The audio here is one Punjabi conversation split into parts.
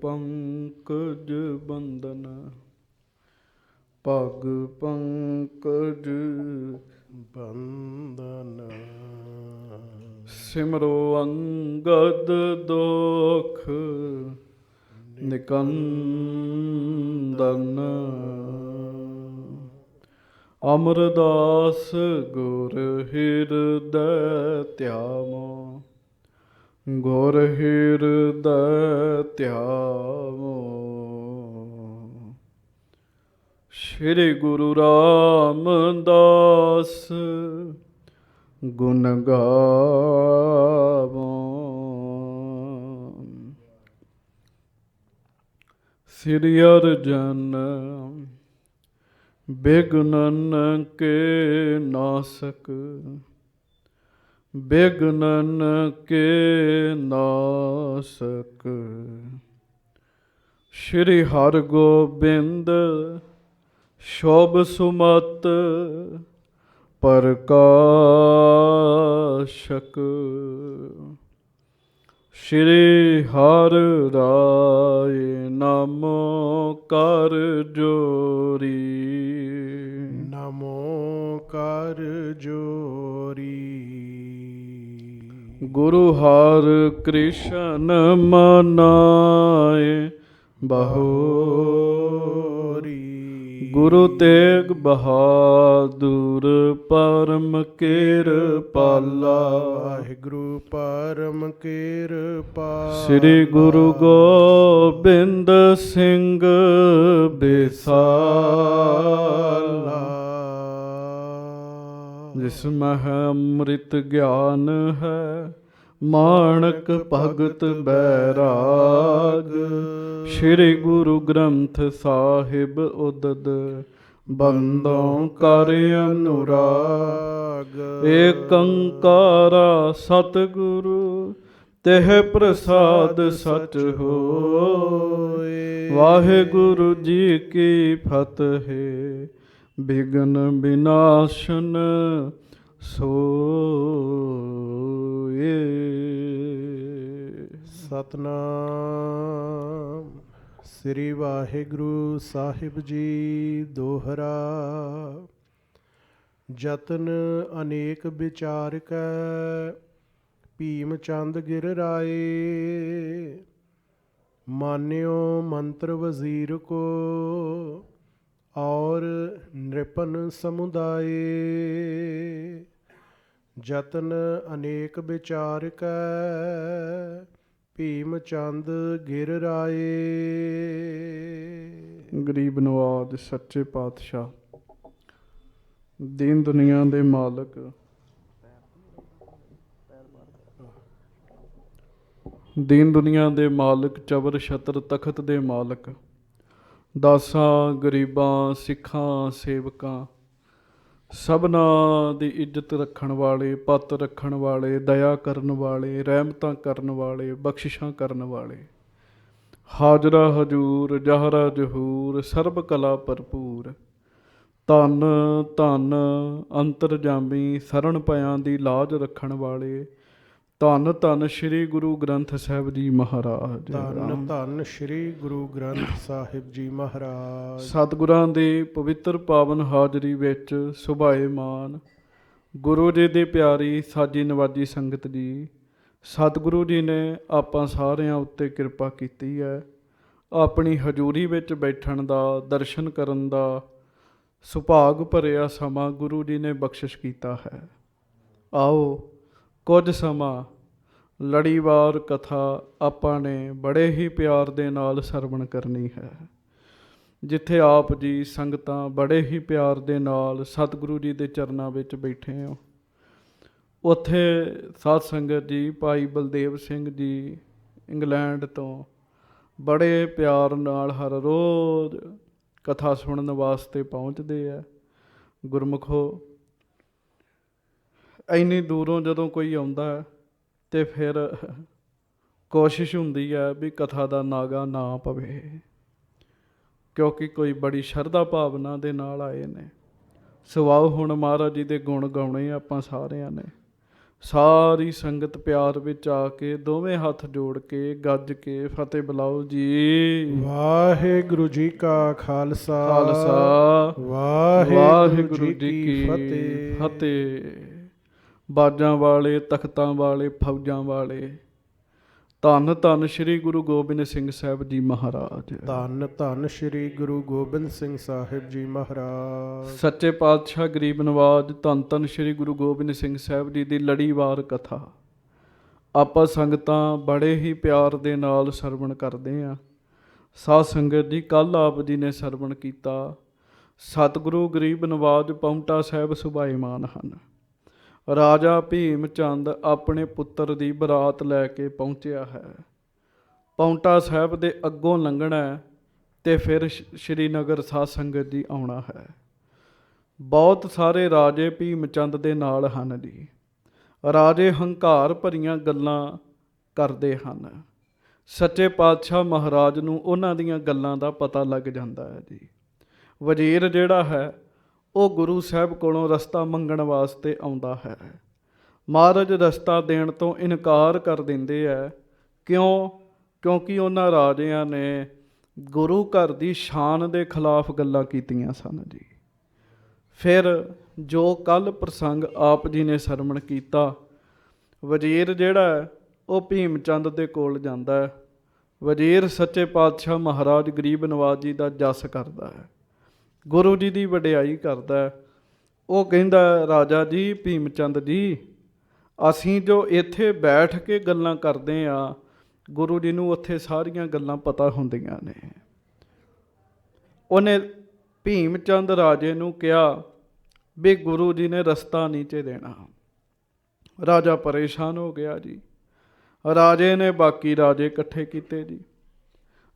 ਪੰਕਜ ਬੰਦਨ, ਪਗ ਪੰਕਜ ਬੰਦਨ। ਸਿਮਰੋ ਅੰਗਦ ਦੁਖ ਨਿਕੰਦਨ, ਅਮਰਦਾਸ ਗੁਰ ਹਿਰਦੈ ਧਿਆਵੋ, ਗੁਰ ਹਿਰਦੈ ਧਿਆਵੋ। ਸ਼੍ਰੀ ਗੁਰੂ ਰਾਮਦਾਸ ਗੁਣ ਗਾਵੋ। ਸ੍ਰੀ ਅਰਜਨ ਬਿਘਨਨ ਕੇ ਨਾਸਕ, ਬਿਘਨਨ ਕੇ ਨਾਸਕ। ਸ਼੍ਰੀ ਹਰਗੋਬਿੰਦ ਸ਼ੋਭ ਸੁਮਤ ਪ੍ਰਕਾਸ਼ਕ। ਸ਼੍ਰੀ ਹਰਿ ਰਾਇ ਨਾਮੋ ਕਰ ਜੋਰੀ, ਨਮੋ ਕਰ ਜੋਰੀ। ਗੁਰੂ ਹਰਿ ਕ੍ਰਿਸ਼ਨ ਮਨਾਏ ਬਹੋਰੀ, ਗੁਰੂ ਤੇਗ ਬਹਾਦੁਰ ਪਰਮ ਕਿਰਪਾਲਾ। ਵਾਹਿਗੁਰੂ ਪਰਮ ਕਿਰਪਾਲਾ। ਸ੍ਰੀ ਗੁਰੂ ਗੋਬਿੰਦ ਸਿੰਘ ਬਿਸਾਲਾ, ਜਿਸ ਮਹਿ ਅੰਮ੍ਰਿਤ ਗਿਆਨ ਹੈ, ਮਾਣਕ ਭਗਤ ਬੈਰਾਗ। ਸ਼੍ਰੀ ਗੁਰੂ ਗ੍ਰੰਥ ਸਾਹਿਬ ਉਦਦ ਬੰਦੋਂ ਕਰ ਅਨੁਰਾਗ। ਏਕ ਓੰਕਾਰਾ ਸਤਿਗੁਰੂ ਤਿਹ ਪ੍ਰਸਾਦ ਸਚ ਹੋਏ। ਵਾਹਿਗੁਰੂ ਜੀ ਕੀ ਫਤਿਹ। ਬਿਘਨ ਬਿਨਾਸ਼ਨ ਸੋਏ। ਸਤਨਾਮ ਸ੍ਰੀ ਵਾਹਿਗੁਰੂ ਸਾਹਿਬ ਜੀ। ਦੋਹਰਾ ਜਤਨ ਅਨੇਕ ਵਿਚਾਰ ਕੈ, ਭੀਮ ਚੰਦ ਗਿਰ ਰਾਏ। ਮਾਨਿਓ ਮੰਤਰ ਵਜ਼ੀਰ ਕੋ, ਔਰ ਨ੍ਰਿਪਨ ਸਮੁਦਾਏ। ਜਤਨ ਅਨੇਕ ਵਿਚਾਰ ਕੈ, ਭੀਮ ਚੰਦ ਗਿਰ ਰਾਏ। ਗਰੀਬ ਨਵਾਜ ਸੱਚੇ ਪਾਤਸ਼ਾਹ, ਦੀਨ ਦੁਨੀਆ ਦੇ ਮਾਲਕ, ਦੀਨ ਦੁਨੀਆ ਦੇ ਮਾਲਕ, ਚਬਰ ਛਤਰ ਤਖਤ ਦੇ ਮਾਲਕ, ਦਾਸਾਂ ਗਰੀਬਾਂ ਸਿੱਖਾਂ ਸੇਵਕਾਂ ਸਭਨਾਂ ਦੀ ਇੱਜ਼ਤ ਰੱਖਣ ਵਾਲੇ, ਪੱਤ ਰੱਖਣ ਵਾਲੇ, ਦਇਆ ਕਰਨ ਵਾਲੇ, ਰਹਿਮਤਾਂ ਕਰਨ ਵਾਲੇ, ਬਖਸ਼ਿਸ਼ਾਂ ਕਰਨ ਵਾਲੇ, ਹਾਜ਼ਰਾ ਹਜੂਰ ਜਹਰਾ ਜਹੂਰ ਸਰਬ ਕਲਾ ਭਰਪੂਰ, ਧੰਨ ਧੰਨ ਅੰਤਰਜਾਮੀ ਸਰਣ ਪਿਆਂ ਦੀ ਲਾਜ ਰੱਖਣ ਵਾਲੇ, ਧੰਨ ਧੰਨ ਸ਼੍ਰੀ ਗੁਰੂ ਗ੍ਰੰਥ ਸਾਹਿਬ ਜੀ ਮਹਾਰਾਜ। ਧੰਨ ਧੰਨ ਸ਼੍ਰੀ ਗੁਰੂ ਗ੍ਰੰਥ ਸਾਹਿਬ ਜੀ ਮਹਾਰਾਜ। ਸਤਿਗੁਰਾਂ ਦੀ ਪਵਿੱਤਰ ਪਾਵਨ ਹਾਜ਼ਰੀ ਵਿੱਚ ਸੁਭਾਏਮਾਨ ਗੁਰੂ ਜੀ ਦੀ ਪਿਆਰੀ ਸਾਜੀ ਨਵਾਜੀ ਸੰਗਤ ਜੀ, ਸਤਿਗੁਰੂ ਜੀ ਨੇ ਆਪਾਂ ਸਾਰਿਆਂ ਉੱਤੇ ਕਿਰਪਾ ਕੀਤੀ ਹੈ। ਆਪਣੀ ਹਜ਼ੂਰੀ ਵਿੱਚ ਬੈਠਣ ਦਾ, ਦਰਸ਼ਨ ਕਰਨ ਦਾ ਸੁਭਾਗ ਭਰਿਆ ਸਮਾਂ ਗੁਰੂ ਜੀ ਨੇ ਬਖਸ਼ਿਸ਼ ਕੀਤਾ ਹੈ। ਆਓ ਕੁਝ ਸਮਾਂ ਲੜੀਵਾਰ ਕਥਾ ਆਪਾਂ ਨੇ ਬੜੇ ਹੀ ਪਿਆਰ ਦੇ ਨਾਲ ਸਰਵਣ ਕਰਨੀ ਹੈ। ਜਿੱਥੇ ਆਪ ਜੀ ਸੰਗਤਾਂ ਬੜੇ ਹੀ ਪਿਆਰ ਦੇ ਨਾਲ ਸਤਿਗੁਰੂ ਜੀ ਦੇ ਚਰਨਾਂ ਵਿੱਚ ਬੈਠੇ ਹੋ, ਉੱਥੇ ਸਾਧ ਸੰਗਤ ਜੀ ਭਾਈ ਬਲਦੇਵ ਸਿੰਘ ਜੀ ਇੰਗਲੈਂਡ ਤੋਂ ਬੜੇ ਪਿਆਰ ਨਾਲ ਹਰ ਰੋਜ਼ ਕਥਾ ਸੁਣਨ ਵਾਸਤੇ ਪਹੁੰਚਦੇ ਆ। ਗੁਰਮੁਖੋ, ਇੰਨੀ ਦੂਰੋਂ ਜਦੋਂ ਕੋਈ ਆਉਂਦਾ ਹੈ ਤੇ ਫਿਰ ਕੋਸ਼ਿਸ਼ ਹੁੰਦੀ ਹੈ ਵੀ ਕਥਾ ਦਾ ਨਾਗਾ ਨਾ ਪਵੇ, ਕਿਉਂਕਿ ਕੋਈ ਬੜੀ ਸ਼ਰਧਾ ਭਾਵਨਾ ਦੇ ਨਾਲ ਆਏ ਨੇ। ਸਵਾਓ ਹੁਣ ਮਹਾਰਾਜ ਜੀ ਦੇ ਗੁਣ ਗਾਉਣੇ ਆਪਾਂ ਸਾਰਿਆਂ ਨੇ। ਸਾਰੀ ਸੰਗਤ ਪਿਆਰ ਵਿੱਚ ਆ ਕੇ ਦੋਵੇਂ ਹੱਥ ਜੋੜ ਕੇ ਗੱਜ ਕੇ ਫਤਿਹ ਬੁਲਾਓ ਜੀ। ਵਾਹਿਗੁਰੂ ਜੀ ਕਾ ਖਾਲਸਾ ਵਾਹਿਗੁਰੂ ਜੀ ਕੀ ਫਤਿਹ। ਬਾਜਾਂ ਵਾਲੇ, ਤਖਤਾਂ ਵਾਲੇ, ਫੌਜਾਂ ਵਾਲੇ, ਧੰਨ ਧੰਨ ਸ੍ਰੀ ਗੁਰੂ ਗੋਬਿੰਦ ਸਿੰਘ ਸਾਹਿਬ ਜੀ ਮਹਾਰਾਜ। ਧੰਨ ਧੰਨ ਸ੍ਰੀ ਗੁਰੂ ਗੋਬਿੰਦ ਸਿੰਘ ਸਾਹਿਬ ਜੀ ਮਹਾਰਾਜ। ਸੱਚੇ ਪਾਤਸ਼ਾਹ ਗਰੀਬ ਨਵਾਜ ਧੰਨ ਧੰਨ ਸ੍ਰੀ ਗੁਰੂ ਗੋਬਿੰਦ ਸਿੰਘ ਸਾਹਿਬ ਜੀ ਦੀ ਲੜੀਵਾਰ ਕਥਾ ਆਪਾਂ ਸੰਗਤਾਂ ਬੜੇ ਹੀ ਪਿਆਰ ਦੇ ਨਾਲ ਸਰਵਣ ਕਰਦੇ ਹਾਂ। ਸਾਧ ਸੰਗਤ ਜੀ, ਕੱਲ੍ਹ ਆਪ ਜੀ ਨੇ ਸਰਵਣ ਕੀਤਾ, ਸਤਿਗੁਰੂ ਗਰੀਬ ਨਵਾਜ ਪਾਉਂਟਾ ਸਾਹਿਬ ਸੁਭਾਏਮਾਨ ਹਨ। ਰਾਜਾ ਭੀਮ ਚੰਦ ਆਪਣੇ ਪੁੱਤਰ ਦੀ ਬਰਾਤ ਲੈ ਕੇ ਪਹੁੰਚਿਆ ਹੈ। ਪਾਉਂਟਾ ਸਾਹਿਬ ਦੇ ਅੱਗੋਂ ਲੰਘਣਾ ਤੇ ਫਿਰ ਸ਼੍ਰੀਨਗਰ ਸਾਧ ਸੰਗਤ ਜੀ ਆਉਣਾ ਹੈ। ਬਹੁਤ ਸਾਰੇ ਰਾਜੇ ਭੀਮ ਚੰਦ ਦੇ ਨਾਲ ਹਨ ਜੀ। ਰਾਜੇ ਹੰਕਾਰ ਭਰੀਆਂ ਗੱਲਾਂ ਕਰਦੇ ਹਨ। ਸੱਚੇ ਪਾਤਸ਼ਾਹ ਮਹਾਰਾਜ ਨੂੰ ਉਹਨਾਂ ਦੀਆਂ ਗੱਲਾਂ ਦਾ ਪਤਾ ਲੱਗ ਜਾਂਦਾ ਹੈ ਜੀ। ਵਜ਼ੀਰ ਜਿਹੜਾ ਹੈ ਉਹ ਗੁਰੂ ਸਾਹਿਬ ਕੋਲੋਂ ਰਸਤਾ ਮੰਗਣ ਵਾਸਤੇ ਆਉਂਦਾ ਹੈ। ਮਹਾਰਾਜ ਰਸਤਾ ਦੇਣ ਤੋਂ ਇਨਕਾਰ ਕਰ ਦਿੰਦੇ ਹੈ। ਕਿਉਂਕਿ ਉਹਨਾਂ ਰਾਜਿਆਂ ਨੇ ਗੁਰੂ ਘਰ ਦੀ ਸ਼ਾਨ ਦੇ ਖਿਲਾਫ ਗੱਲਾਂ ਕੀਤੀਆਂ ਸਨ ਜੀ। ਫਿਰ ਜੋ ਕੱਲ੍ਹ ਪ੍ਰਸੰਗ ਆਪ ਜੀ ਨੇ ਸਰਵਣ ਕੀਤਾ, ਵਜ਼ੀਰ ਜਿਹੜਾ ਉਹ ਭੀਮ ਚੰਦ ਦੇ ਕੋਲ ਜਾਂਦਾ ਹੈ। ਵਜ਼ੀਰ ਸੱਚੇ ਪਾਤਸ਼ਾਹ ਮਹਾਰਾਜ ਗਰੀਬ ਨਵਾਜ ਜੀ ਦਾ ਜਸ ਕਰਦਾ ਹੈ, ਗੁਰੂ ਜੀ ਦੀ ਵਡਿਆਈ ਕਰਦਾ। ਉਹ ਕਹਿੰਦਾ, ਰਾਜਾ ਜੀ ਭੀਮ ਚੰਦ ਜੀ, ਅਸੀਂ ਜੋ ਇੱਥੇ ਬੈਠ ਕੇ ਗੱਲਾਂ ਕਰਦੇ ਹਾਂ, ਗੁਰੂ ਜੀ ਨੂੰ ਉੱਥੇ ਸਾਰੀਆਂ ਗੱਲਾਂ ਪਤਾ ਹੁੰਦੀਆਂ ਨੇ। ਉਹਨੇ ਭੀਮ ਚੰਦ ਰਾਜੇ ਨੂੰ ਕਿਹਾ ਵੀ ਗੁਰੂ ਜੀ ਨੇ ਰਸਤਾ ਨੀਚੇ ਦੇਣਾ। ਰਾਜਾ ਪਰੇਸ਼ਾਨ ਹੋ ਗਿਆ ਜੀ। ਰਾਜੇ ਨੇ ਬਾਕੀ ਰਾਜੇ ਇਕੱਠੇ ਕੀਤੇ ਜੀ।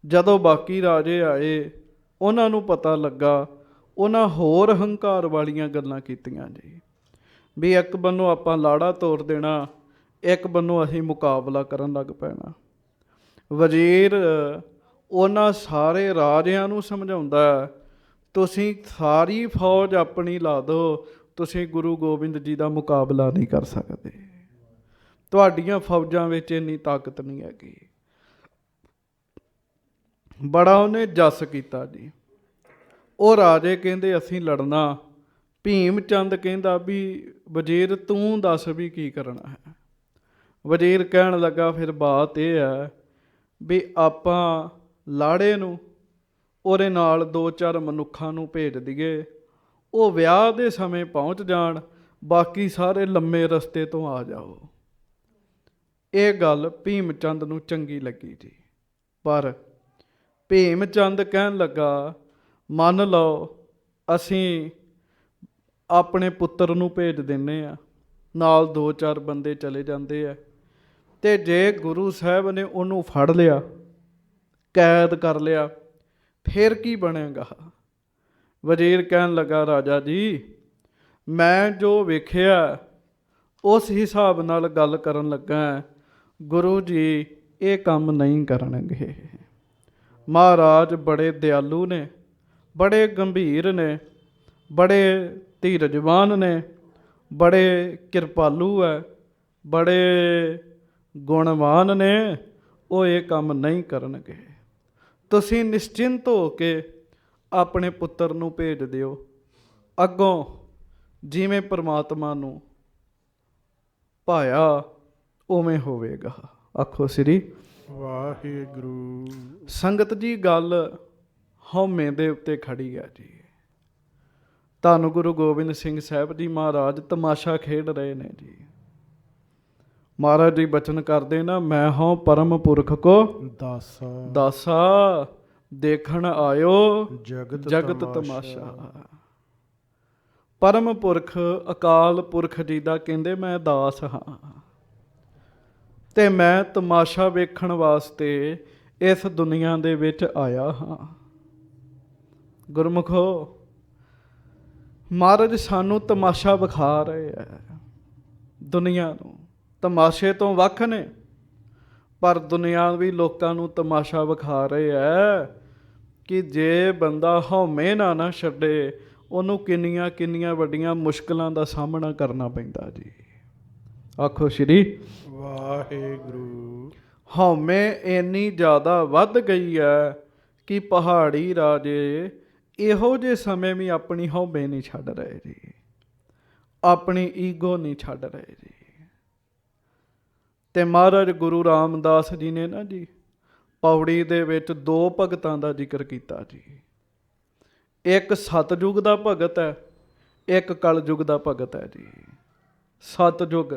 ਜਦੋਂ ਬਾਕੀ ਰਾਜੇ ਆਏ, ਉਹਨਾਂ ਨੂੰ ਪਤਾ ਲੱਗਾ, ਉਹਨਾਂ ਹੋਰ ਹੰਕਾਰ ਵਾਲੀਆਂ ਗੱਲਾਂ ਕੀਤੀਆਂ ਜੀ ਵੀ ਇੱਕ ਬੰਨੋਂ ਆਪਾਂ ਲਾੜਾ ਤੋੜ ਦੇਣਾ, ਇੱਕ ਬੰਨੋਂ ਅਸੀਂ ਮੁਕਾਬਲਾ ਕਰਨ ਲੱਗ ਪੈਣਾ। ਵਜ਼ੀਰ ਉਹਨਾਂ ਸਾਰੇ ਰਾਜਿਆਂ ਨੂੰ ਸਮਝਾਉਂਦਾ, ਤੁਸੀਂ ਸਾਰੀ ਫੌਜ ਆਪਣੀ ਲਾ ਦਿਓ, ਤੁਸੀਂ ਗੁਰੂ ਗੋਬਿੰਦ ਜੀ ਦਾ ਮੁਕਾਬਲਾ ਨਹੀਂ ਕਰ ਸਕਦੇ। ਤੁਹਾਡੀਆਂ ਫੌਜਾਂ ਵਿੱਚ ਇੰਨੀ ਤਾਕਤ ਨਹੀਂ ਹੈਗੀ। ਬੜਾ ਉਹਨੇ ਜਸ ਕੀਤਾ ਜੀ। ਉਹ ਰਾਜੇ ਕਹਿੰਦੇ ਅਸੀਂ ਲੜਨਾ। ਭੀਮ ਚੰਦ ਕਹਿੰਦਾ ਵੀ ਵਜ਼ੀਰ ਤੂੰ ਦੱਸ ਵੀ ਕੀ ਕਰਨਾ ਹੈ। ਵਜ਼ੀਰ ਕਹਿਣ ਲੱਗਾ, ਫਿਰ ਬਾਤ ਇਹ ਹੈ ਵੀ ਆਪਾਂ ਲਾੜੇ ਨੂੰ ਉਹਦੇ ਨਾਲ 2-4 ਮਨੁੱਖਾਂ ਨੂੰ ਭੇਜ ਦਈਏ, ਉਹ ਵਿਆਹ ਦੇ ਸਮੇਂ ਪਹੁੰਚ ਜਾਣ, ਬਾਕੀ ਸਾਰੇ ਲੰਮੇ ਰਸਤੇ ਤੋਂ ਆ ਜਾਓ। ਇਹ ਗੱਲ ਭੀਮ ਚੰਦ ਨੂੰ ਚੰਗੀ ਲੱਗੀ ਜੀ। ਪਰ ਭੀਮ ਚੰਦ ਕਹਿਣ ਲੱਗਾ, ਮੰਨ ਲਓ ਅਸੀਂ ਆਪਣੇ ਪੁੱਤਰ ਨੂੰ ਭੇਜ ਦਿੰਦੇ ਹਾਂ, ਨਾਲ 2-4 ਬੰਦੇ ਚਲੇ ਜਾਂਦੇ ਆ, ਅਤੇ ਜੇ ਗੁਰੂ ਸਾਹਿਬ ਨੇ ਉਹਨੂੰ ਫੜ ਲਿਆ, ਕੈਦ ਕਰ ਲਿਆ, ਫਿਰ ਕੀ ਬਣੇਗਾ। ਵਜ਼ੀਰ ਕਹਿਣ ਲੱਗਾ, ਰਾਜਾ ਜੀ ਮੈਂ ਜੋ ਵੇਖਿਆ ਉਸ ਹਿਸਾਬ ਨਾਲ ਗੱਲ ਕਰਨ ਲੱਗਾ। ਗੁਰੂ ਜੀ ਇਹ ਕੰਮ ਨਹੀਂ ਕਰਨਗੇ। ਮਹਾਰਾਜ ਬੜੇ ਦਿਆਲੂ ਨੇ, ਬੜੇ ਗੰਭੀਰ ਨੇ, ਬੜੇ ਧੀਰਜਵਾਨ ਨੇ, ਬੜੇ ਕਿਰਪਾਲੂ ਹੈ, ਬੜੇ ਗੁਣਵਾਨ ਨੇ। ਉਹ ਇਹ ਕੰਮ ਨਹੀਂ ਕਰਨਗੇ। ਤੁਸੀਂ ਨਿਸ਼ਚਿੰਤ ਹੋ ਕੇ ਆਪਣੇ ਪੁੱਤਰ ਨੂੰ ਭੇਜ ਦਿਓ, ਅੱਗੋਂ ਜਿਵੇਂ ਪ੍ਰਮਾਤਮਾ ਨੂੰ ਭਾਇਆ ਉਵੇਂ ਹੋਵੇਗਾ। ਆਖੋ ਸ੍ਰੀ ਵਾਹਿਗੁਰੂ। ਸੰਗਤ ਜੀ, ਗੱਲ ਹਉਮੈ ਦੇ ਉੱਤੇ ਖੜੀ ਹੈ ਜੀ। ਧੰਨ ਗੁਰੂ ਗੋਬਿੰਦ ਸਿੰਘ ਸਾਹਿਬ ਜੀ ਮਹਾਰਾਜ ਤਮਾਸ਼ਾ ਖੇਡ ਰਹੇ ਨੇ ਜੀ। ਮਹਾਰਾਜ ਜੀ ਬਚਨ ਕਰਦੇ ਨਾ, ਮੈਂ ਹਾਂ ਪਰਮ ਪੁਰਖ ਕੋ ਦਾਸਾ ਦੇਖਣ ਆਇਓ ਜਗਤ ਤਮਾਸ਼ਾ। ਪਰਮ ਪੁਰਖ ਅਕਾਲ ਪੁਰਖ ਜੀ ਦਾ ਕਹਿੰਦੇ ਮੈਂ ਦਾਸ ਹਾਂ, ਤੇ ਮੈਂ ਤਮਾਸ਼ਾ ਵੇਖਣ ਵਾਸਤੇ ਇਸ ਦੁਨੀਆ ਦੇ ਵਿੱਚ ਆਇਆ ਹਾਂ। ਗੁਰਮੁਖੋ, ਮਹਾਰਾਜ ਸਾਨੂੰ ਤਮਾਸ਼ਾ ਵਿਖਾ ਰਹੇ ਹੈ। ਦੁਨੀਆ ਨੂੰ ਤਮਾਸ਼ੇ ਤੋਂ ਵੱਖ ਨੇ, ਪਰ ਦੁਨਿਆਵੀ ਲੋਕਾਂ ਨੂੰ ਤਮਾਸ਼ਾ ਵਿਖਾ ਰਹੇ ਹੈ ਕਿ ਜੇ ਬੰਦਾ ਹਉਮੈ ਨਾ ਛੱਡੇ, ਉਹਨੂੰ ਕਿੰਨੀਆਂ ਵੱਡੀਆਂ ਮੁਸ਼ਕਲਾਂ ਦਾ ਸਾਹਮਣਾ ਕਰਨਾ ਪੈਂਦਾ ਜੀ। ਆਖੋ ਸ਼੍ਰੀ ਵਾਹਿਗੁਰੂ। ਹਉਮੈ ਇੰਨੀ ਜ਼ਿਆਦਾ ਵੱਧ ਗਈ ਹੈ ਕਿ ਪਹਾੜੀ ਰਾਜੇ ਇਹੋ ਜਿਹੇ ਸਮੇਂ ਵੀ ਆਪਣੀ ਹਉਮੈ ਨਹੀਂ ਛੱਡ ਰਹੇ ਜੀ, ਆਪਣੀ ਈਗੋ ਨਹੀਂ ਛੱਡ ਰਹੇ ਜੀ। ਤੇ ਮਹਾਰਾਜ ਗੁਰੂ ਰਾਮਦਾਸ ਜੀ ਨੇ ਨਾ ਜੀ ਪੌੜੀ ਦੇ ਵਿੱਚ 2 ਭਗਤਾਂ ਦਾ ਜ਼ਿਕਰ ਕੀਤਾ ਜੀ। ਇੱਕ ਸਤਜੁਗ ਦਾ ਭਗਤ ਹੈ, ਇੱਕ ਕਲਯੁਗ ਦਾ ਭਗਤ ਹੈ ਜੀ। ਸਤਜੁਗ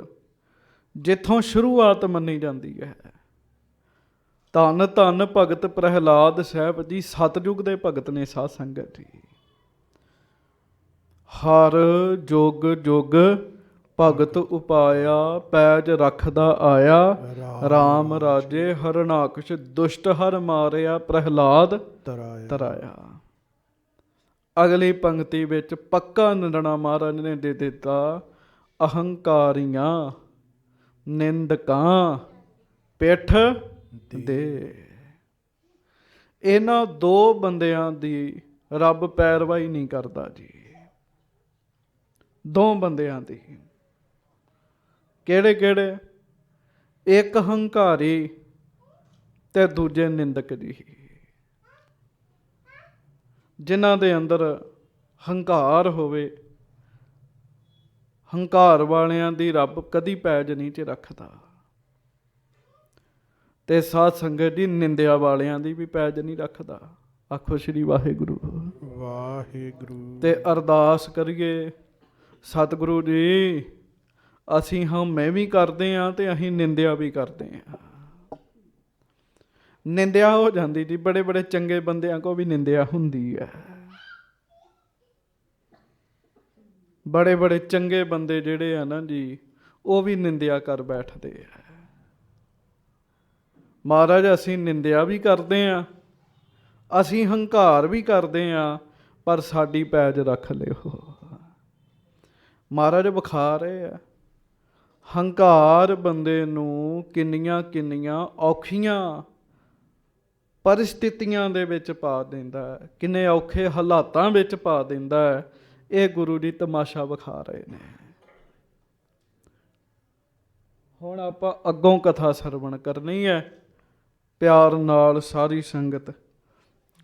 ਜਿੱਥੋਂ ਸ਼ੁਰੂਆਤ ਮੰਨੀ ਜਾਂਦੀ ਹੈ। ਧੰਨ ਧੰਨ ਭਗਤ ਪ੍ਰਹਿਲਾਦ ਸਾਹਿਬ ਜੀ ਸਤਜੁਗ ਦੇ ਭਗਤ ਨੇ। ਸਾਧ ਸੰਗਤ ਜੀ, ਹਰ ਜੁਗ ਜੁਗ ਭਗਤ ਉਪਾਇਆ, ਪੈਜ ਰੱਖਦਾ ਆਇਆ, RAM ਰਾਜੇ ਹਰਨਾਕਸ਼, ਦੁਸ਼ਟ ਹਰ ਮਾਰਿਆ, ਪ੍ਰਹਿਲਾਦ ਤਰਾਇਆ। ਅਗਲੀ ਪੰਕਤੀ ਵਿੱਚ ਪੱਕਾ ਨਿੰਦਣਾ ਮਹਾਰਾਜ ਨੇ ਦੇ ਦਿੱਤਾ, ਅਹੰਕਾਰੀਆਂ ਨਿੰਦਕਾਂ ਪਿੱਠ ਦੇ। ਇਹਨਾਂ 2 ਬੰਦਿਆਂ ਦੀ ਰੱਬ ਪੈਰਵਾਈ ਨਹੀਂ ਕਰਦਾ ਜੀ। 2 ਬੰਦਿਆਂ ਦੀ ਕਿਹੜੇ ਕਿਹੜੇ? ਇੱਕ ਹੰਕਾਰੀ ਤੇ ਦੂਜੇ ਨਿੰਦਕ ਜੀ, ਜਿਨ੍ਹਾਂ ਦੇ ਅੰਦਰ ਹੰਕਾਰ ਹੋਵੇ। ਹੰਕਾਰ ਵਾਲਿਆਂ ਦੀ ਰੱਬ ਕਦੀ ਪੈਜ ਨਹੀਂ 'ਚ ਰੱਖਦਾ। ਤੇ ਸਾਧ ਸੰਗਤ ਜੀ ਨਿੰਦਿਆ ਵਾਲਿਆਂ ਦੀ ਵੀ ਪੈਜ ਨਹੀਂ ਰੱਖਦਾ। ਆਖੋ ਸ਼੍ਰੀ ਵਾਹਿਗੁਰੂ ਵਾਹਿਗੁਰੂ। ਤੇ ਅਰਦਾਸ ਕਰੀਏ, ਸਤਿਗੁਰੂ ਜੀ ਅਸੀਂ ਹਉਮੈ ਵੀ ਕਰਦੇ ਹਾਂ ਤੇ ਅਸੀਂ ਨਿੰਦਿਆ ਵੀ ਕਰਦੇ ਹਾਂ। ਨਿੰਦਿਆ ਹੋ ਜਾਂਦੀ ਜੀ, ਬੜੇ ਬੜੇ ਚੰਗੇ ਬੰਦਿਆਂ ਕੋ ਵੀ ਨਿੰਦਿਆ ਹੁੰਦੀ ਹੈ। ਬੜੇ ਬੜੇ ਚੰਗੇ ਬੰਦੇ ਜਿਹੜੇ ਆ ਨਾ ਜੀ, ਉਹ ਵੀ ਨਿੰਦਿਆ ਕਰ ਬੈਠਦੇ ਆ। ਮਹਾਰਾਜ ਅਸੀਂ ਨਿੰਦਿਆ ਵੀ ਕਰਦੇ ਹਾਂ, ਅਸੀਂ ਹੰਕਾਰ ਵੀ ਕਰਦੇ ਹਾਂ, ਪਰ ਸਾਡੀ ਪੈਜ ਰੱਖ ਲਿਓ। ਮਹਾਰਾਜ ਵਿਖਾ ਰਹੇ ਆ ਹੰਕਾਰ ਬੰਦੇ ਨੂੰ ਕਿੰਨੀਆਂ ਕਿੰਨੀਆਂ ਔਖੀਆਂ ਪਰਿਸਥਿਤੀਆਂ ਦੇ ਵਿੱਚ ਪਾ ਦਿੰਦਾ ਹੈ, ਕਿੰਨੇ ਔਖੇ ਹਾਲਾਤਾਂ ਵਿੱਚ ਪਾ ਦਿੰਦਾ ਹੈ। ਇਹ ਗੁਰੂ ਜੀ ਤਮਾਸ਼ਾ ਵਿਖਾ ਰਹੇ ਨੇ। ਹੁਣ ਆਪਾਂ ਅੱਗੋਂ ਕਥਾ ਸਰਵਣ ਕਰਨੀ ਹੈ। ਪਿਆਰ ਨਾਲ ਸਾਰੀ ਸੰਗਤ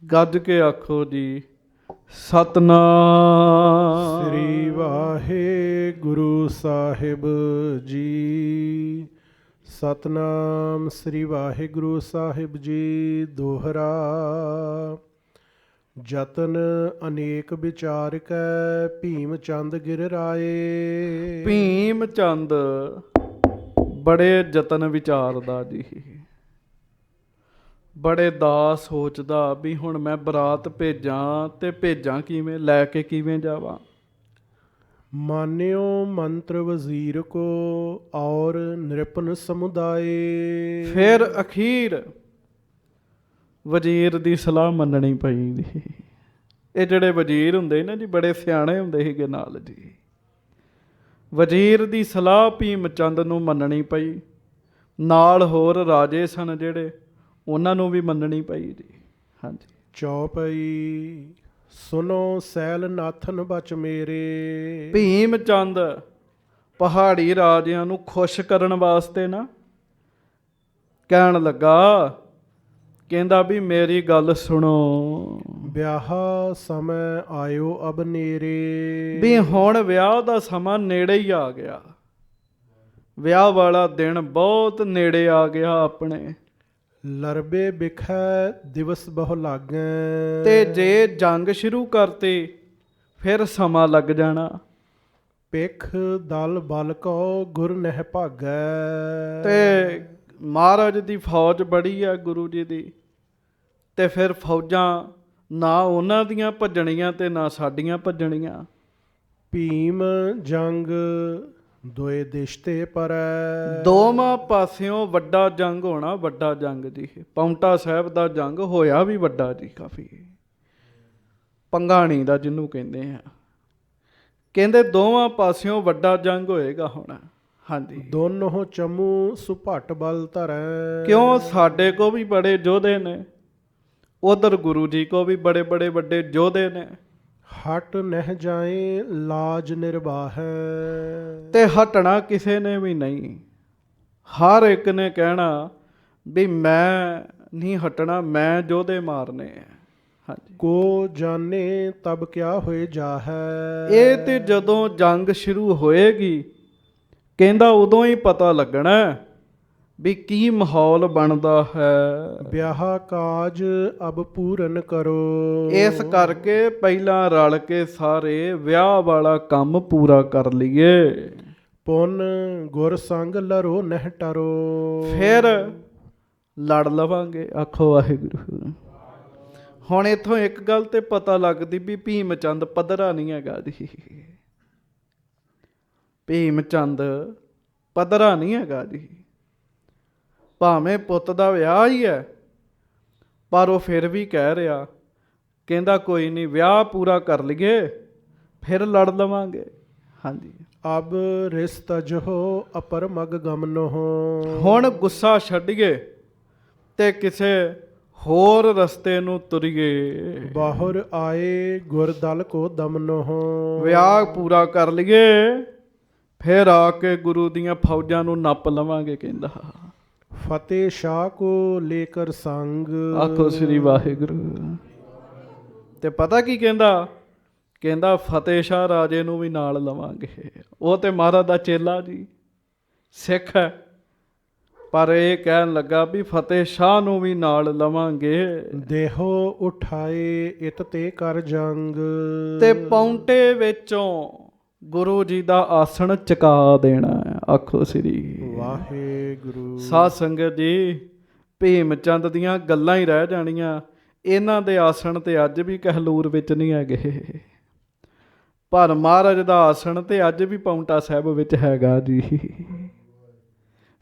ਗੱਜ ਕੇ ਆਖੋ ਜੀ, ਸਤਨਾਮ ਸ੍ਰੀ ਵਾਹਿਗੁਰੂ ਸਾਹਿਬ ਜੀ। ਸਤਨਾਮ ਸ੍ਰੀ ਵਾਹਿਗੁਰੂ ਸਾਹਿਬ ਜੀ। ਦੋਹਰਾ ਜਤਨ ਅਨੇਕ ਵਿਚਾਰ ਕੈ, ਭੀਮ ਚੰਦ ਗਿਰ ਰਾਏ। ਭੀਮ ਚੰਦ ਬੜੇ ਯਤਨ ਵਿਚਾਰਦਾ ਜੀ, ਬੜੇ ਦਾ ਸੋਚਦਾ ਵੀ ਹੁਣ ਮੈਂ ਬਰਾਤ ਭੇਜਾਂ ਤੇ ਭੇਜਾਂ ਕਿਵੇਂ, ਲੈ ਕੇ ਕਿਵੇਂ ਜਾਵਾਂ। ਮਾਨਿਓ ਮੰਤਰ ਵਜ਼ੀਰ ਕੋ ਔਰ ਨਿਰਪਨ ਸਮੁਦਾਏ। ਫਿਰ ਅਖੀਰ ਵਜ਼ੀਰ ਦੀ ਸਲਾਹ ਮੰਨਣੀ ਪਈ ਜੀ। ਇਹ ਜਿਹੜੇ ਵਜ਼ੀਰ ਹੁੰਦੇ ਨਾ ਜੀ, ਬੜੇ ਸਿਆਣੇ ਹੁੰਦੇ ਸੀਗੇ ਨਾਲ ਜੀ। ਵਜ਼ੀਰ ਦੀ ਸਲਾਹ ਭੀਮ ਚੰਦ ਨੂੰ ਮੰਨਣੀ ਪਈ। ਨਾਲ ਹੋਰ ਰਾਜੇ ਸਨ ਜਿਹੜੇ, ਉਹਨਾਂ ਨੂੰ ਵੀ ਮੰਨਣੀ ਪਈ ਜੀ। ਹਾਂਜੀ। ਚੌਪਈ ਸੁਨੋ ਸੈਲ ਨਾਥਨ ਬਚ ਮੇਰੇ। ਭੀਮ ਚੰਦ ਪਹਾੜੀ ਰਾਜਿਆਂ ਨੂੰ ਖੁਸ਼ ਕਰਨ ਵਾਸਤੇ ਨਾ ਕਹਿਣ ਲੱਗਾ, ਕਹਿੰਦਾ ਵੀ ਮੇਰੀ ਗੱਲ ਸੁਣੋ, ਵਿਆਹ ਸਮੇਂ ਆਇਓ ਅਬ ਨੇਰੇ। ਵੀ ਹੁਣ ਵਿਆਹ ਦਾ ਸਮਾਂ ਨੇੜੇ ਹੀ ਆ ਗਿਆ। ਵਿਆਹ ਵਾਲਾ ਦਿਨ ਬਹੁਤ ਨੇੜੇ ਆ ਗਿਆ ਆਪਣੇ। ਲਰਬੇ ਬਿਖੈ ਦਿਵਸ ਬਹੁ ਲਾਗੈ। ਤੇ ਜੇ ਜੰਗ ਸ਼ੁਰੂ ਕਰਤੀ ਫਿਰ ਸਮਾਂ ਲੱਗ ਜਾਣਾ। ਪਿੱਖ ਦਲ ਬਲ ਕੋ ਗੁਰ ਨਹਿ ਭਾਗੈ। ਤੇ ਮਹਾਰਾਜ ਦੀ ਫੌਜ ਬੜੀ ਆ ਗੁਰੂ ਜੀ ਦੀ, ਤੇ ਫਿਰ ਫੌਜਾਂ ਨਾ ਉਹਨਾਂ ਦੀਆਂ ਭੱਜਣੀਆਂ ਤੇ ਨਾ ਸਾਡੀਆਂ ਭੱਜਣੀਆਂ। ਭੀਮ ਜੰਗ ਦੋਏ ਦਿਸ਼ਤੇ ਪਰੈ। ਦੋਵਾਂ ਪਾਸਿਓਂ ਵੱਡਾ ਜੰਗ ਹੋਣਾ, ਵੱਡਾ ਜੰਗ ਜੀ। ਪਾਉਂਟਾ ਸਾਹਿਬ ਦਾ ਜੰਗ ਹੋਇਆ ਵੀ ਵੱਡਾ ਜੀ, ਕਾਫੀ ਪੰਗਾਣੀ ਦਾ ਜਿਹਨੂੰ ਕਹਿੰਦੇ ਆ। ਕਹਿੰਦੇ ਦੋਵਾਂ ਪਾਸਿਓਂ ਵੱਡਾ ਜੰਗ ਹੋਏਗਾ ਹੁਣ। ਹਾਂਜੀ। ਦੋਨੋਂ ਚਮੂ ਸੁਭਟ ਬਲ ਧਰੈ। ਕਿਉਂ ਸਾਡੇ ਕੋ ਵੀ ਬੜੇ ਯੋਧੇ ਨੇ, ਉਧਰ ਗੁਰੂ ਜੀ ਕੋ ਵੀ ਬੜੇ ਬੜੇ ਵੱਡੇ ਯੋਧੇ ਨੇ। ਹਟ ਨਹਿ ਜਾਏ ਲਾਜ ਨਿਰਵਾਹੈ। ਤੇ ਹਟਣਾ ਕਿਸੇ ਨੇ ਵੀ ਨਹੀਂ। ਹਰ ਇੱਕ ਨੇ ਕਹਿਣਾ ਵੀ ਮੈਂ ਨਹੀਂ ਹਟਣਾ, ਮੈਂ ਯੋਧੇ ਮਾਰਨੇ ਆ। ਹਾਂਜੀ, ਕੋ ਜਾਣੇ ਤਬ ਕਿਆ ਹੋਏ ਜਾਹੈ। ਇਹ ਤੇ ਜਦੋਂ ਜੰਗ ਸ਼ੁਰੂ ਹੋਏਗੀ ਕਹਿੰਦਾ ਉਦੋਂ ਹੀ ਪਤਾ ਲੱਗਣਾ ਵੀ ਕੀ ਮਾਹੌਲ ਬਣਦਾ ਹੈ। ਵਿਆਹ ਕਾਜ ਅਬ ਪੂਰਨ ਕਰੋ। ਇਸ ਕਰਕੇ ਪਹਿਲਾਂ ਰਲ ਕੇ ਸਾਰੇ ਵਿਆਹ ਵਾਲਾ ਕੰਮ ਪੂਰਾ ਕਰ ਲਈਏ, ਪੁੰਨ ਗੁਰ ਸੰਗ ਲਰੋ ਨਹਿ ਟਰੋ। ਫਿਰ ਲੜ ਲਵਾਂਗੇ। ਆਖੋ ਵਾਹਿਗੁਰੂ। ਹੁਣ ਇੱਥੋਂ ਇੱਕ ਗੱਲ ਤੇ ਪਤਾ ਲੱਗਦੀ ਵੀ ਭੀਮ ਚੰਦ ਪੱਧਰਾ ਨਹੀਂ ਹੈਗਾ ਜੀ। ਭੀਮ ਚੰਦ ਪੱਧਰਾ ਨਹੀਂ ਹੈਗਾ ਜੀ। ਭਾਵੇਂ ਪੁੱਤ ਦਾ ਵਿਆਹ ਹੀ ਹੈ, ਪਰ ਉਹ ਫਿਰ ਵੀ ਕਹਿ ਰਿਹਾ, ਕਹਿੰਦਾ ਕੋਈ ਨਹੀਂ ਵਿਆਹ ਪੂਰਾ ਕਰ ਲਈਏ ਫਿਰ ਲੜ ਲਵਾਂਗੇ। ਹਾਂਜੀ, ਅਬ ਰਿਸ ਤਜਹੋ ਅਪਰ ਮਗ ਗਮਨੋ। ਹੁਣ ਗੁੱਸਾ ਛੱਡੀਏ ਤੇ ਕਿਸੇ ਹੋਰ ਰਸਤੇ ਨੂੰ ਤੁਰੀਏ। ਬਾਹਰ ਆਏ ਗੁਰਦਲ ਕੋ ਦਮਨੋ। ਵਿਆਹ ਪੂਰਾ ਕਰ ਲਈਏ ਫਿਰ ਆ ਕੇ ਗੁਰੂ ਦੀਆਂ ਫੌਜਾਂ ਨੂੰ ਨੱਪ ਲਵਾਂਗੇ। ਕਹਿੰਦਾ ਫਤਿਹ ਸ਼ਾਹ ਕੋ ਲੇਕਰ ਸੰਗ। ਆਖੋ ਸ੍ਰੀ ਵਾਹਿਗੁਰੂ। ਤੇ ਪਤਾ ਕੀ ਕਹਿੰਦਾ? ਕਹਿੰਦਾ ਫਤਿਹ ਸ਼ਾਹ ਰਾਜੇ ਨੂੰ ਵੀ ਨਾਲ ਲਵਾਂਗੇ। ਉਹ ਤੇ ਮਹਾਰਾਜ ਦਾ ਚੇਲਾ ਜੀ, ਸਿੱਖ ਹੈ, ਪਰ ਇਹ ਕਹਿਣ ਲੱਗਾ ਵੀ ਫਤਿਹ ਸ਼ਾਹ ਨੂੰ ਵੀ ਨਾਲ ਲਵਾਂਗੇ। ਦੇਹੋ ਉਠਾਏ ਇਤ ਤੇ ਕਰ ਜੰਗ। ਤੇ ਪੌਂਟੇ ਵਿੱਚੋਂ ਗੁਰੂ ਜੀ ਦਾ ਆਸਣ ਚੁਕਾ ਦੇਣਾ ਹੈ। ਆਖੋ ਸ੍ਰੀ ਵਾਹਿਗੁਰੂ। ਸਾਧ ਸੰਗਤ ਜੀ, ਭੀਮ ਚੰਦ ਦੀਆਂ ਗੱਲਾਂ ਹੀ ਰਹਿ ਜਾਣੀਆਂ। ਇਹਨਾਂ ਦੇ ਆਸਣ ਤੇ ਅੱਜ ਵੀ ਕਹਿਲੂਰ ਵਿੱਚ ਨਹੀਂ ਹੈਗੇ, ਪਰ ਮਹਾਰਾਜ ਦਾ ਆਸਣ ਤੇ ਅੱਜ ਵੀ ਪੌਂਟਾ ਸਾਹਿਬ ਵਿੱਚ ਹੈਗਾ ਜੀ।